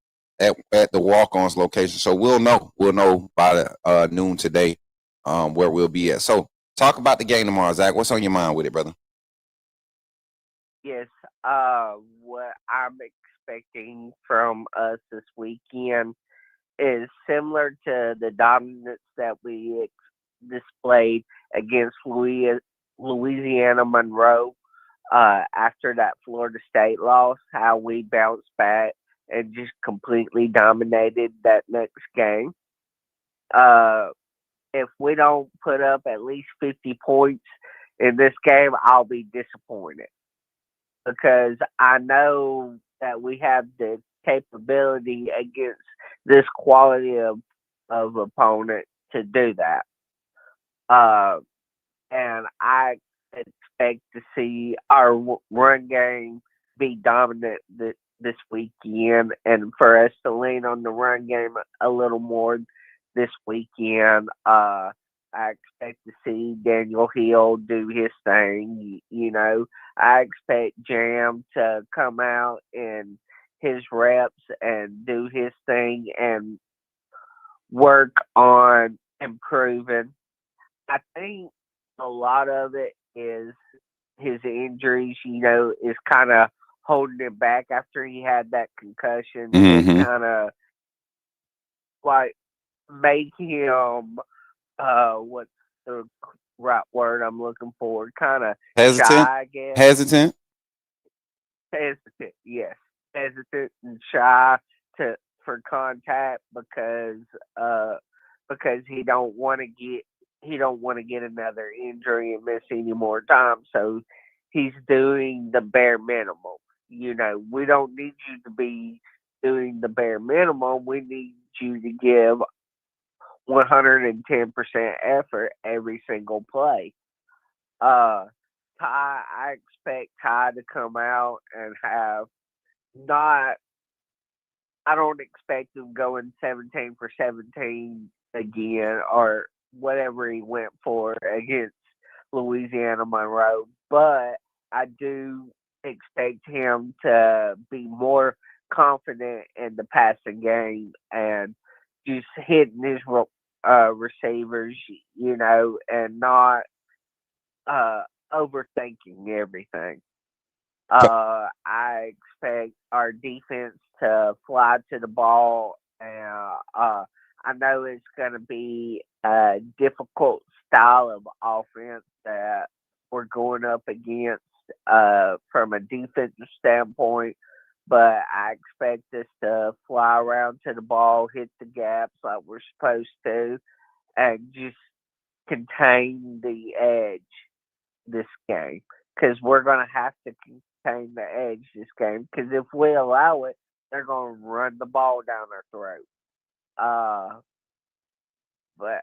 the walk-ons location. So we'll know by noon today where we'll be at. So talk about the game tomorrow, Zach. What's on your mind with it, brother? Yes, what I'm expecting from us this weekend is similar to the dominance that we displayed against Louisiana Monroe. after that Florida State loss, how we bounced back and just completely dominated that next game. Uh, if we don't put up at least 50 points in this game, I'll be disappointed because I know that we have the capability against this quality of opponent to do that. Uh, and I expect to see our run game be dominant this weekend, and for us to lean on the run game a little more this weekend. I expect to see Daniel Hill do his thing. I expect Jam to come out in his reps and do his thing and work on improving. I think a lot of it is his injuries, is kind of holding him back after he had that concussion. It kind of like made him, what's the right word I'm looking for? Kind of Hesitant? shy, I guess. Hesitant? Hesitant, yes. Hesitant and shy for contact because he don't want to get another injury and miss any more time. So he's doing the bare minimum. We don't need you to be doing the bare minimum. We need you to give 110% effort every single play. I expect Ty to come out and have not. I don't expect him going 17 for 17 again or whatever he went for against Louisiana Monroe, but I do expect him to be more confident in the passing game and just hitting his receivers, and not overthinking everything. I expect our defense to fly to the ball, and I know it's going to be a difficult style of offense that we're going up against from a defensive standpoint, but I expect us to fly around to the ball, hit the gaps like we're supposed to, and just contain the edge this game, because we're going to have to contain the edge this game, because if we allow it, they're going to run the ball down our throat. But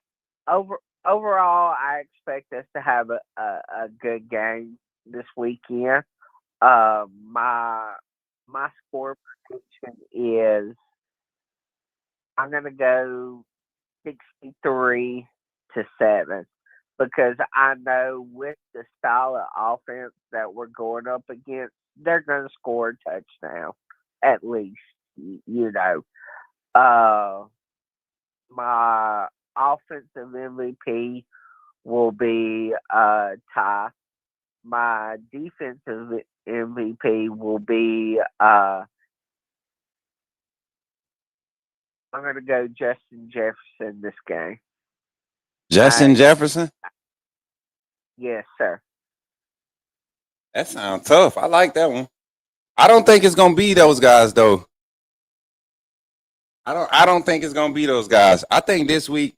overall, I expect us to have a good game this weekend. My score prediction is I'm going to go 63-7, because I know with the style of offense that we're going up against, they're going to score a touchdown at least. My offensive MVP will be Ty. My defensive MVP will be I'm going to go Justin Jefferson this game. Justin Jefferson? Yes, sir. That sounds tough. I like that one. I don't think it's gonna be those guys though. I don't think it's gonna be those guys. I think this week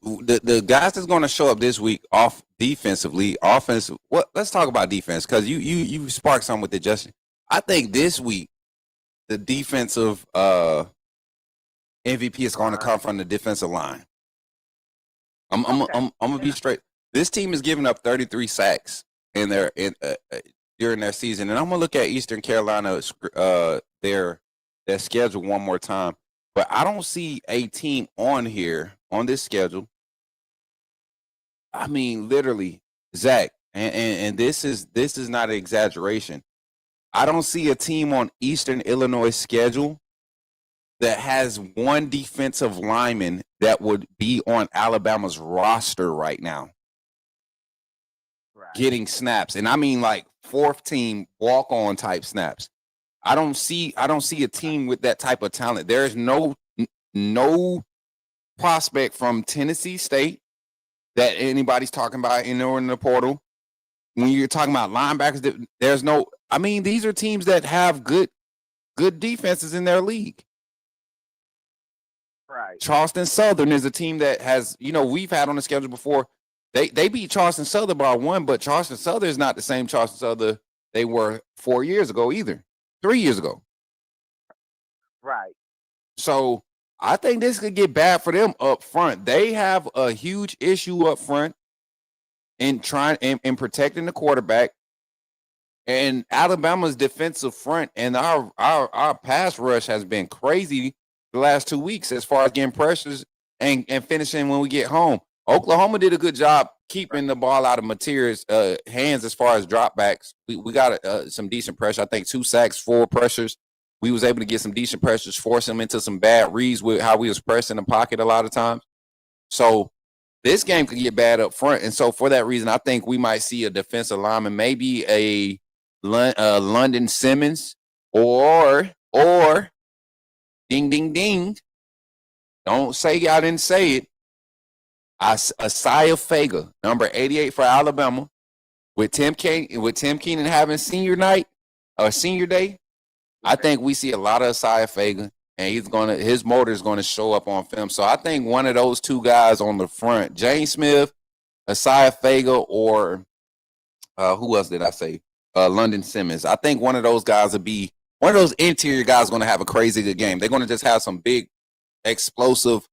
the guys that's gonna show up this week off defensively, offensive. Let's talk about defense, because you sparked something with it, Justin. I think this week the defensive MVP is going to come from the defensive line. I'm gonna be straight. This team is giving up 33 sacks during their season, and I'm gonna look at Eastern Carolina their schedule one more time. But I don't see a team on this schedule. I mean, literally, Zach, and this is not an exaggeration. I don't see a team on Eastern Illinois' schedule that has one defensive lineman that would be on Alabama's roster right now, getting snaps, and I mean like fourth team walk-on type snaps. I don't see a team with that type of talent. There's no prospect from Tennessee State that anybody's talking about in the portal. when you're talking about linebackers, there's no. I mean, these are teams that have good defenses in their league. Right. Charleston Southern is a team that has, we've had on the schedule before. They beat Charleston Southern by 1, but Charleston Southern is not the same Charleston Southern they were 4 years ago either, 3 years ago. Right. So I think this could get bad for them up front. They have a huge issue up front in protecting the quarterback. And Alabama's defensive front and our pass rush has been crazy the last 2 weeks as far as getting pressures and finishing when we get home. Oklahoma did a good job keeping the ball out of Material's hands as far as dropbacks. We got some decent pressure. I think 2 sacks, 4 pressures. We was able to get some decent pressures, force them into some bad reads with how we was pressing the pocket a lot of times. So this game could get bad up front. And so for that reason, I think we might see a defensive lineman, maybe a London Simmons or ding, ding, ding. Don't say I didn't say it. Isaiah Fager, number 88 for Alabama, with Tim Keenan having senior night or senior day. I think we see a lot of Isaiah Fager, and his motor is gonna show up on film. So I think one of those 2 guys on the front, James Smith, Isaiah Fager, or who else did I say? London Simmons. I think one of those guys will be one of those interior guys going to have a crazy good game. They're going to just have some big, explosive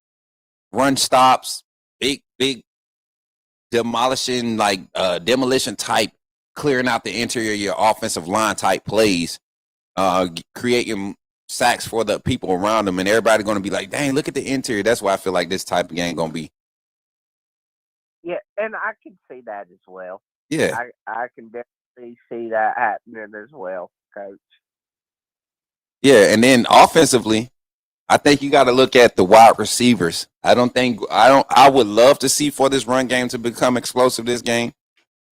run stops, big demolition, demolition type, clearing out the interior of your offensive line type plays, creating sacks for the people around them, and everybody going to be like, dang, look at the interior. That's why I feel like this type of game going to be. Yeah, and I can see that as well. Yeah. I can definitely see that happening as well, Coach. Yeah, and then offensively, I think you got to look at the wide receivers. I would love to see for this run game to become explosive this game,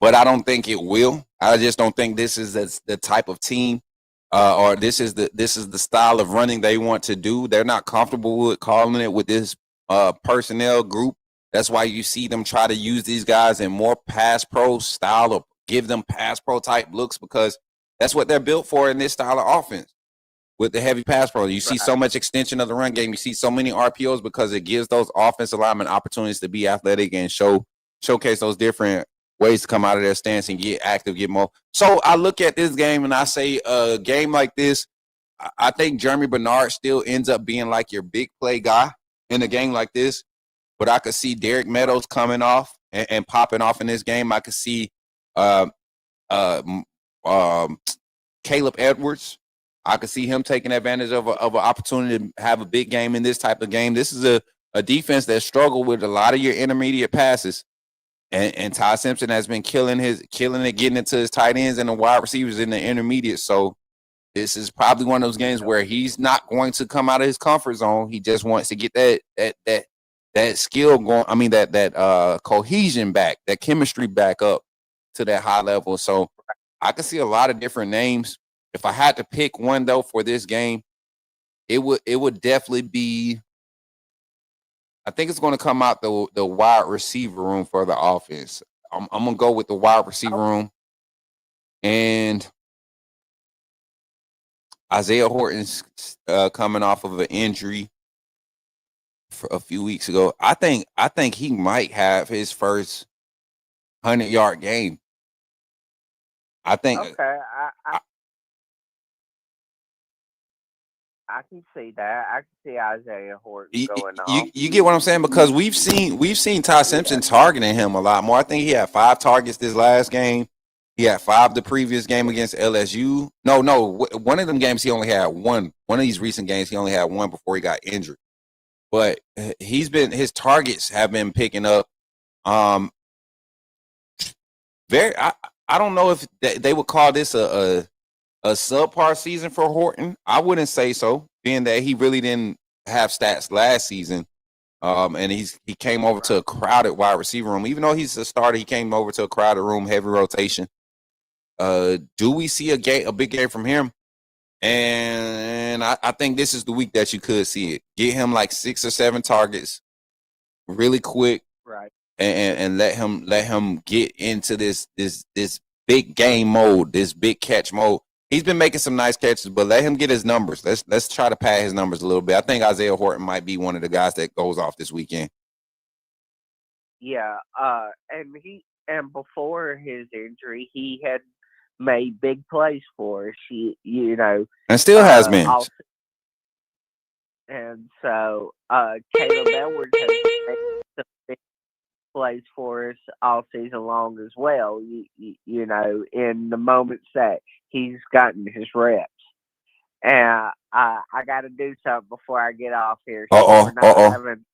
but I don't think it will. I just don't think this is the type of team or this is the style of running they want to do. They're not comfortable with calling it with this personnel group. That's why you see them try to use these guys in more pass pro style or give them pass pro type looks, because that's what they're built for in this style of offense. With the heavy pass pro, you see so much extension of the run game. You see so many RPOs because it gives those offensive linemen opportunities to be athletic and showcase those different ways to come out of their stance and get active, get more. So I look at this game and I say a game like this, I think Jeremy Bernard still ends up being like your big play guy in a game like this. But I could see Derek Meadows coming off and popping off in this game. I could see Caleb Edwards. I could see him taking advantage of an opportunity to have a big game in this type of game. This is a defense that struggled with a lot of your intermediate passes. And Ty Simpson has been killing it, getting into his tight ends and the wide receivers in the intermediate. So this is probably one of those games where he's not going to come out of his comfort zone. He just wants to get that skill going. I mean, that cohesion back, that chemistry back up to that high level. So I can see a lot of different names. If I had to pick one though for this game, it would definitely be. I think it's going to come out the wide receiver room for the offense. I'm going to go with the wide receiver room, and Isaiah Horton's coming off of an injury for a few weeks ago. I think he might have his first 100-yard game. I think. Okay, I can see that. I can see Isaiah Horton going off. You get what I'm saying? Because we've seen Ty Simpson targeting him a lot more. I think he had 5 targets this last game. He had 5 the previous game against LSU. No, one of them games he only had 1. One of these recent games he only had 1 before he got injured. But his targets have been picking up. I don't know if they would call this a subpar season for Horton. I wouldn't say so, being that he really didn't have stats last season. And he came over to a crowded wide receiver room. Even though he's a starter, he came over to a crowded room, heavy rotation. Do we see a big game from him? And I think this is the week that you could see it. Get him like 6 or 7 targets really quick. Right. And let him get into this big game mode, this big catch mode. He's been making some nice catches, but let him get his numbers. Let's try to pad his numbers a little bit. I think Isaiah Horton might be one of the guys that goes off this weekend. Yeah, and before his injury, he had made big plays for us. You know, And still has been. And so Caleb Edwards has made some big plays for us all season long as well. You know, in the moments that he's gotten his reps. And I got to do something before I get off here. So we're not having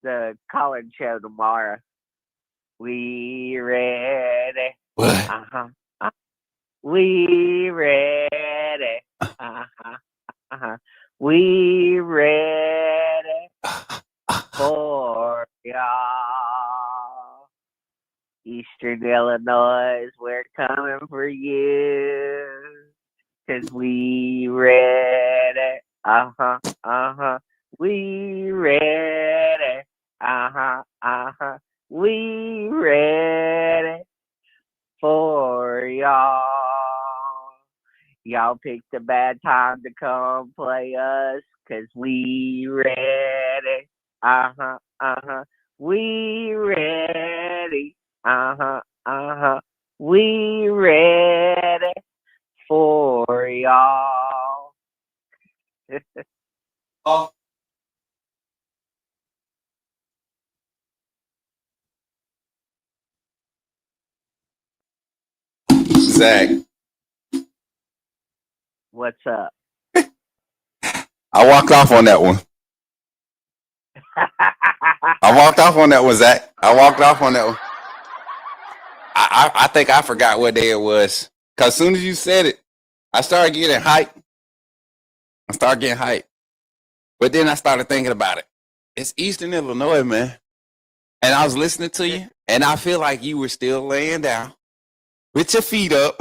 the Collins show tomorrow. We ready? What? We ready? We ready for y'all. Eastern Illinois, we're coming for you. 'Cause we ready. We ready. We ready for y'all. Y'all picked a bad time to come play us, 'cause we ready. We ready. We ready for y'all. Zach, What's up? I walked off on that one. I walked off on that one, Zach. I walked off on that one. I think I forgot what day it was. Because as soon as you said it, I started getting hyped. But then I started thinking about it. It's Eastern Illinois, man. And I was listening to you, and I feel like you were still laying down with your feet up.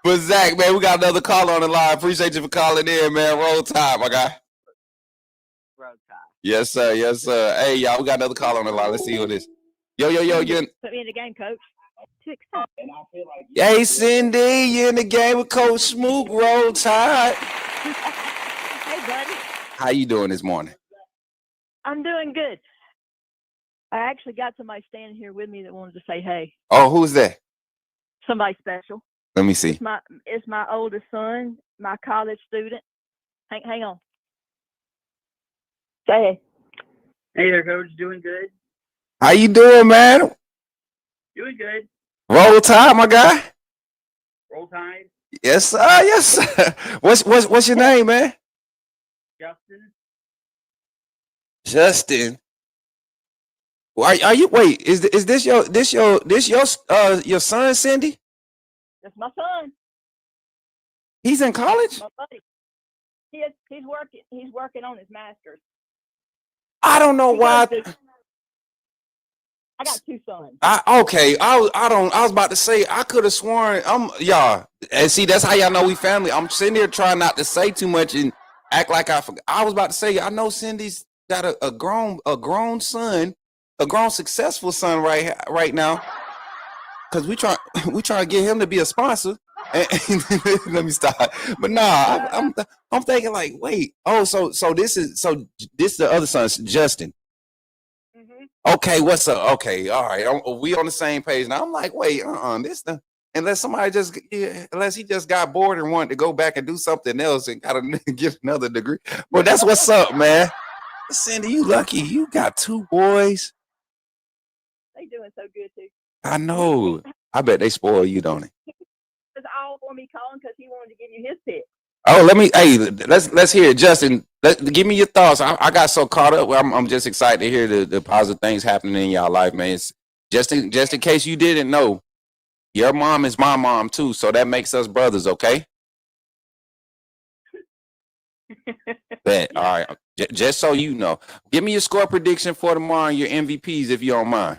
But Zach, man, we got another call on the line. Appreciate you for calling in, man. Roll Tide, my guy. Roll Tide. Yes, sir. Yes, sir. Hey, y'all, we got another call on the line. Let's see who it is. Yo, you in? Put me in the game, Coach. Too excited. Hey, Cindy, you in the game with Coach Smook. Roll Tide. Hey, buddy. How you doing this morning? I'm doing good. I actually got somebody standing here with me that wanted to say hey. Oh, who's that? Somebody special. Let me see. It's my oldest son, my college student. Hang on. Say hey. Hey there, Coach. Doing good? How you doing, man? Doing good. Roll Tide, my guy. Roll Tide. Yes, sir. Yes, sir. What's your name, man? Justin. Justin. Are you? Wait, is this your son, Cindy? That's my son. He's in college? My buddy. He's working on his master's. I don't know why. I got two sons. Okay. I was about to say I could have sworn y'all. And see, that's how y'all know we family. I'm sitting here trying not to say too much and act like I forgot. I was about to say I know Cindy's got a grown son, a grown successful son right now. Cause we try to get him to be a sponsor. Let me stop. But nah, I'm thinking like, wait. Oh, so this is the other son, Justin. Mm-hmm. Okay, what's up? Okay, all right. We on the same page now. I'm like, wait, unless unless he just got bored and wanted to go back and do something else and gotta get another degree. Well, that's what's up, man. Cindy, you lucky. You got two boys. They doing so good too. I know. I bet they spoil you, don't they? It's all for me calling because he wanted to give you his pick. Oh, let's hear it, Justin. Give me your thoughts. I got so caught up. I'm just excited to hear the positive things happening in y'all life, man. It's just in case you didn't know, your mom is my mom too, so that makes us brothers, okay? Bet. All right. Just so you know, give me your score prediction for tomorrow and your MVPs if you don't mind.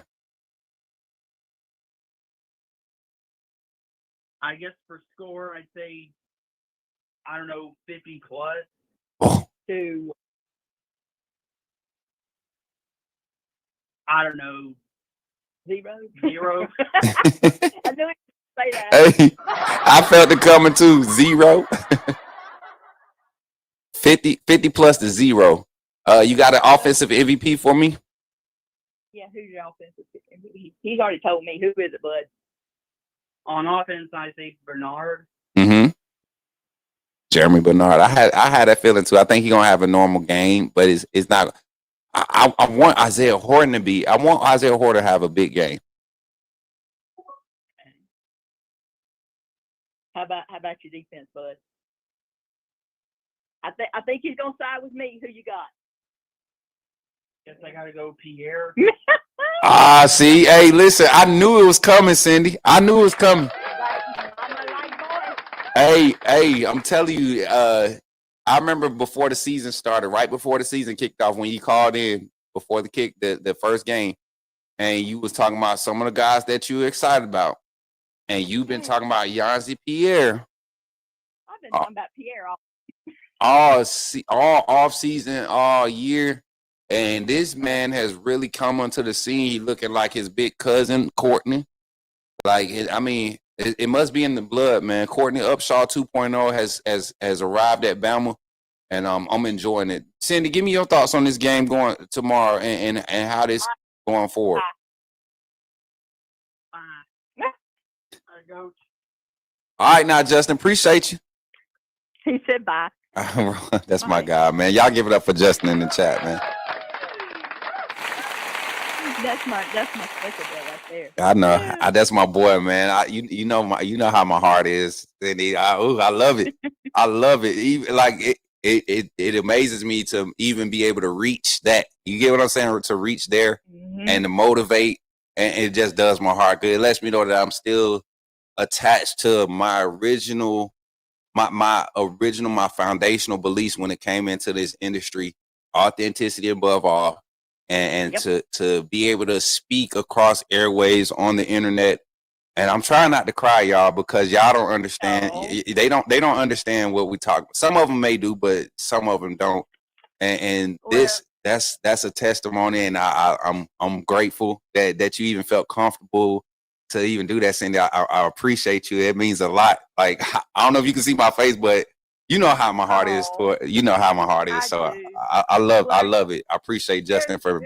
I guess for score, I'd say, 50 plus. Oh. To I don't know, 0. 0. I knew he'd say that. Hey, I felt it coming too. 0. 50 plus the 0. You got an offensive MVP for me? Yeah, who's your offensive? He's already told me. Who is it, bud? On offense, I say Bernard. Mm-hmm. Jeremy Bernard. I had that feeling too. I think he's gonna have a normal game, but it's not. I want Isaiah Horton to be. I want Isaiah Horton to have a big game. How about your defense, bud? I think he's gonna side with me. Who you got? Guess I gotta go Pierre. See, hey, listen, I knew it was coming, Cindy. I knew it was coming. I'm a light boy. Hey, I'm telling you, I remember before the season started, right before the season kicked off, when you called in before the first game, and you was talking about some of the guys that you were excited about, and you've been talking about Yanzi Pierre. I've been talking about Pierre all off season, all year, and this man has really come onto the scene. He looking like his big cousin Courtney. Like, it must be in the blood, man. Courtney Upshaw 2.0 has arrived at Bama, and I'm enjoying it. Cindy, give me your thoughts on this game going tomorrow and how this going forward. Coach. All right, now Justin, appreciate you. He said bye. That's my guy, man. Y'all give it up for Justin in the chat, man. That's my special boy right there. I know. That's my boy, man. You know how my heart is, Cindy. I love it. I love it. Even like it amazes me to even be able to reach that. You get what I'm saying? To reach there and to motivate, and it just does my heart good. It lets me know that I'm still attached to my original, my foundational beliefs when it came into this industry. Authenticity above all. And to be able to speak across airways on the internet. And I'm trying not to cry, y'all, because y'all don't understand. They don't understand what we talk. Some of them may do, but some of them don't. And that's a testimony, and I'm grateful that you even felt comfortable to even do that, Cindy. I appreciate you. It means a lot. Like, I don't know if you can see my face, but you know how my heart is toward. You know how my heart is. So I love it. I appreciate Justin for.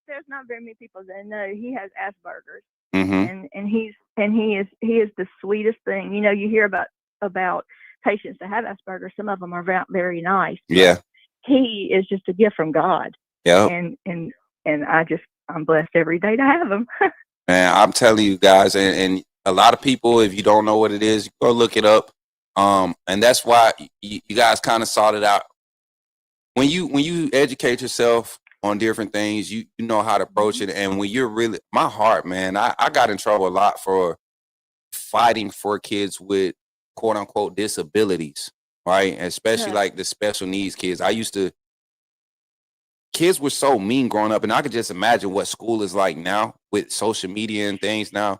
There's not very many people that know he has Asperger's, Mm-hmm. and he is the sweetest thing. You know, you hear about patients that have Asperger's. Some of them are very nice. Yeah. He is just a gift from God. Yeah. And I'm blessed every day to have him. Man, I'm telling you guys, and a lot of people, if you don't know what it is, go look it up. And that's why you guys kind of sought it out. When you educate yourself on different things, you know how to approach it. And when you're really, my heart, man, I got in trouble a lot for fighting for kids with quote unquote disabilities, right? Especially like the special needs kids. Kids were so mean growing up, and I could just imagine what school is like now with social media and things now.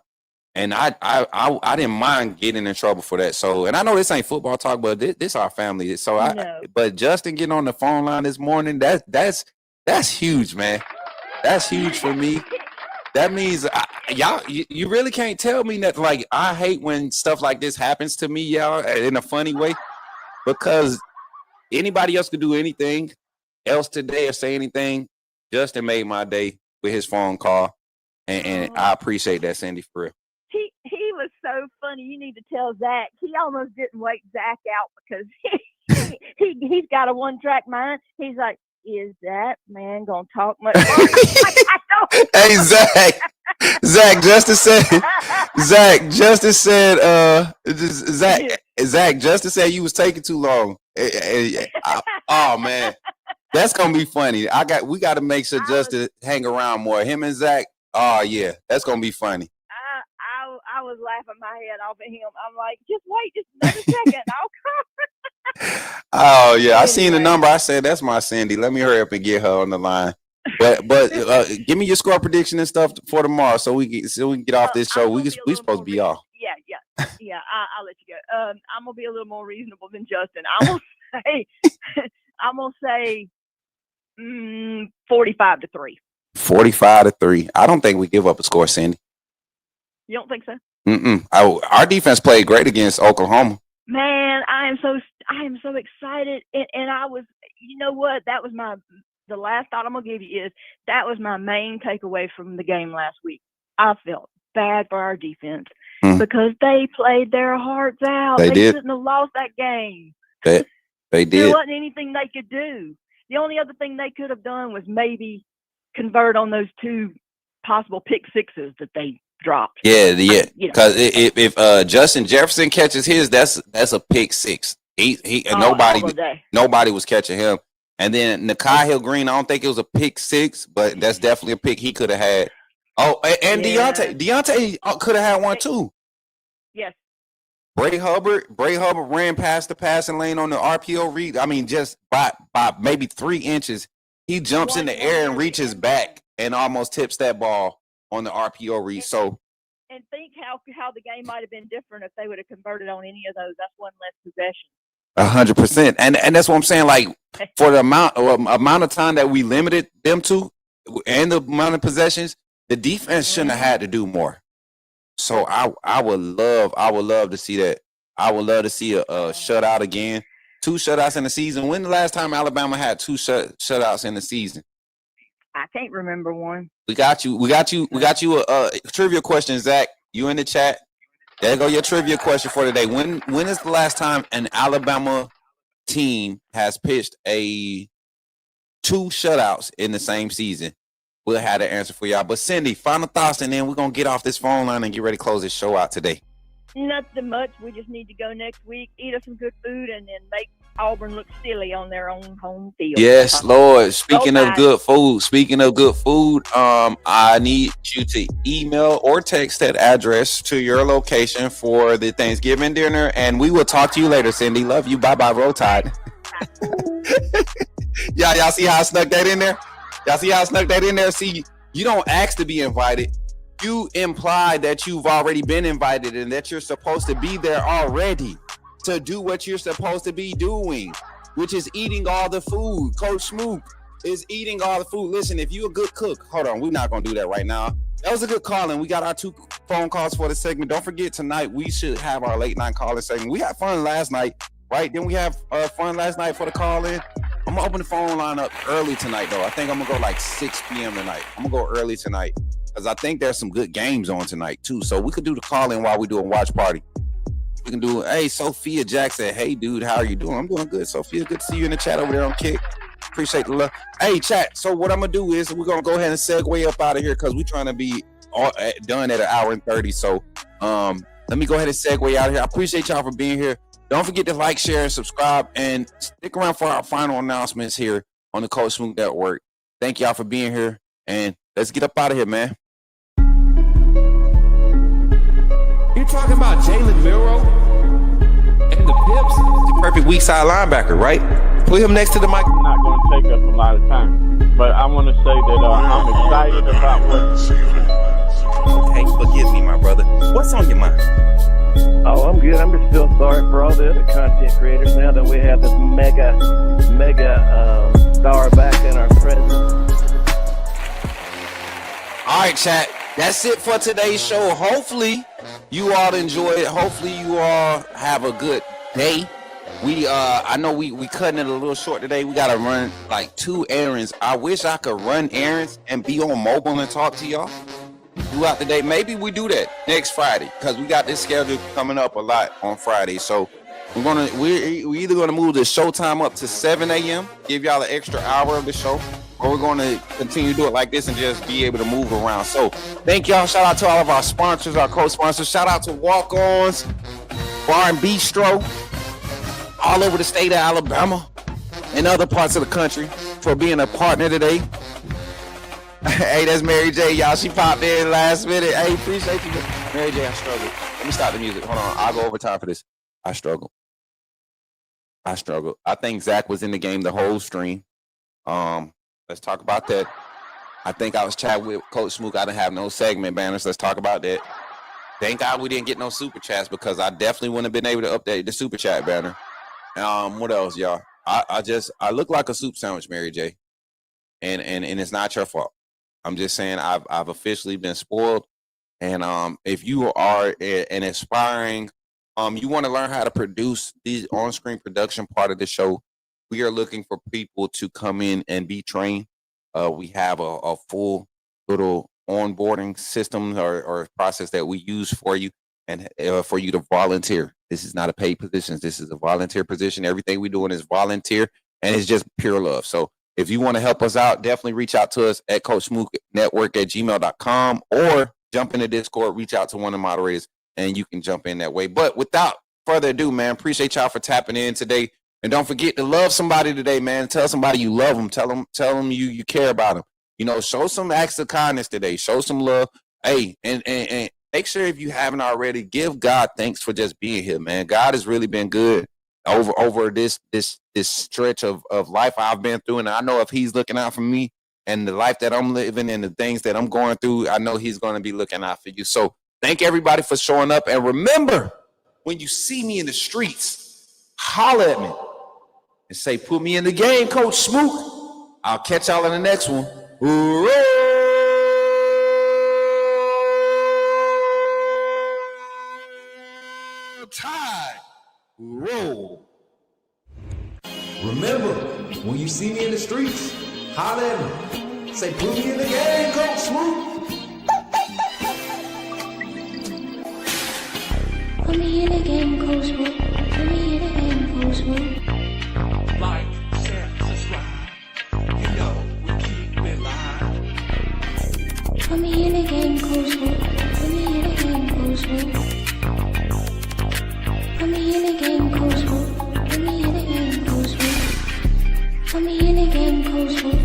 And I didn't mind getting in trouble for that. So, and I know this ain't football talk, but this our family. So but Justin getting on the phone line this morning, that's huge, man. That's huge for me. That means you really can't tell me that. Like, I hate when stuff like this happens to me, y'all, in a funny way, because anybody else could do anything else today or say anything. Justin made my day with his phone call, and I appreciate that, Cindy, for real. He was so funny. You need to tell Zach. He almost didn't wake Zach out because he's got a one-track mind. He's like, is that man gonna talk much more? Hey, Zach Justice said you was taking too long. Oh man, that's gonna be funny. We got to make sure Justice hang around more. Him and Zach. Oh yeah, that's gonna be funny. I was laughing my head off at him. I'm like, just wait just another second. I'll come. Oh yeah, I seen the number. I said that's my Cindy. Let me hurry up and get her on the line. But give me your score prediction and stuff for tomorrow, so we can get off this show. We supposed to be off. Yeah. I'll let you go. I'm gonna be a little more reasonable than Justin. I'm gonna say 45-3. 45-3. I don't think we give up a score, Cindy. You don't think so? Our defense played great against Oklahoma. Man, I am so excited, and I was, you know what? That was the last thought I'm gonna give you is that was my main takeaway from the game last week. I felt bad for our defense because they played their hearts out. They did. Shouldn't have lost that game. They did. There wasn't anything they could do. The only other thing they could have done was maybe convert on those 2 possible pick sixes that they dropped. Yeah. Because if Justin Jefferson catches his, that's a pick 6. Nobody was catching him. And then Nikhil Green, I don't think it was a pick 6, but that's definitely a pick he could have had. Oh, and Deontay could have had one too. Yes. Bray Hubbard ran past the passing lane on the RPO read. I mean, just by maybe 3 inches, he jumps in the air and reaches back and almost tips that ball on the RPO read. So, and think how the game might have been different if they would have converted on any of those. That's one less possession. 100%, and that's what I'm saying. Like for the amount of time that we limited them to, and the amount of possessions, the defense shouldn't have had to do more. So I would love to see that. I would love to see a shutout again. 2 shutouts in the season. When the last time Alabama had 2 shutouts in the season? I can't remember one. We got you a trivia question, Zach. You in the chat? There go your trivia question for today. When is the last time an Alabama team has pitched 2 shutouts in the same season? We'll have the answer for y'all. But Cindy, final thoughts, and then we're gonna get off this phone line and get ready to close this show out today. Nothing much. We just need to go next week, eat us some good food, and then make Auburn look silly on their own home field. Yes, Lord. Speaking of good food, I need you to email or text that address to your location for the Thanksgiving dinner, and we will talk to you later, Cindy. Love you. Bye-bye. Roll Tide. Y'all see how I snuck that in there? See, you don't ask to be invited. You imply that you've already been invited and that you're supposed to be there already to do what you're supposed to be doing, which is eating all the food. Coach Smook is eating all the food. Listen, if you're a good cook, hold on, we're not going to do that right now. That was a good call, and we got our 2 phone calls for the segment. Don't forget, tonight we should have our late night calling segment. We had fun last night, right? Didn't we have fun last night for the call-in? I'm going to open the phone line up early tonight, though. I think I'm going to go like 6 p.m. tonight. I'm going to go early tonight because I think there's some good games on tonight, too. So we could do the call-in while we do a watch party. We can do, hey, Sophia Jackson. Hey, dude, how are you doing? I'm doing good, Sophia. Good to see you in the chat over there on Kick. Appreciate the love. Hey, chat. So what I'm going to do is we're going to go ahead and segue up out of here because we're trying to be done at 1:30. So let me go ahead and segue out of here. I appreciate y'all for being here. Don't forget to like, share, and subscribe, and stick around for our final announcements here on the Coach Smook Network. Thank y'all for being here, and let's get up out of here, man. You're talking about Jalen Milroe and the Pips? The perfect weak side linebacker, right? Put him next to the mic. Not going to take up a lot of time, but I want to say that I'm excited about what. Okay, forgive me, my brother. What's on your mind? Oh, I'm good. I'm just still sorry for all the other content creators now that we have this mega star back in our presence. All right, chat. That's it for today's show. Hopefully you all enjoy it. Hopefully you all have a good day. I know we cutting it a little short today. We got to run like 2 errands. I wish I could run errands and be on mobile and talk to y'all throughout the day. Maybe we do that next Friday because we got this schedule coming up a lot on Friday. So we're either gonna move the showtime up to 7 a.m., give y'all an extra hour of the show, or we're gonna continue to do it like this and just be able to move around. So thank y'all. Shout out to all of our sponsors, our co-sponsors. Shout out to Walk-Ons Bar and Bistro all over the state of Alabama and other parts of the country for being a partner today. Hey, that's Mary J. Y'all, she popped in last minute. Hey, appreciate you. Mary J, I struggle. Let me stop the music. Hold on. I'll go over time for this. I struggle. I think Zach was in the game the whole stream. Let's talk about that. I think I was chatting with Coach Smook. I didn't have no segment banners. Let's talk about that. Thank God we didn't get no super chats because I definitely wouldn't have been able to update the super chat banner. What else, y'all? I look like a soup sandwich, Mary J. And it's not your fault. I'm just saying I've officially been spoiled. And if you are an aspiring, you want to learn how to produce the on-screen production part of the show, we are looking for people to come in and be trained. We have a full little onboarding system or process that we use for you and for you to volunteer. This is not a paid position. This is a volunteer position. Everything we're doing is volunteer, and it's just pure love. So if you want to help us out, definitely reach out to us at coachsmooknetwork@gmail.com or jump in the Discord, reach out to one of the moderators, and you can jump in that way. But without further ado, man, appreciate y'all for tapping in today. And don't forget to love somebody today, man. Tell somebody you love them. Tell them you care about them. You know, show some acts of kindness today. Show some love. Hey, and make sure if you haven't already, give God thanks for just being here, man. God has really been good over this stretch of life I've been through. And I know if he's looking out for me and the life that I'm living and the things that I'm going through, I know he's going to be looking out for you. So thank everybody for showing up. And remember, when you see me in the streets, holler at me and say, put me in the game, Coach Smook. I'll catch y'all in the next one. Roll Tide. Roll. Remember, when you see me in the streets, holler at me. Say, put me in the game, Coach Smook. Put me in the game, Coach Smook. Put me in the game, Coach Smook. Like, share, subscribe. You know we keep it live. Put me in the game, Coach Smook. Put me in the game, Coach Smook. Put me in the game, Coach Smook. Put me in the game, Coach Smook. Put me in the game, Coach Smook.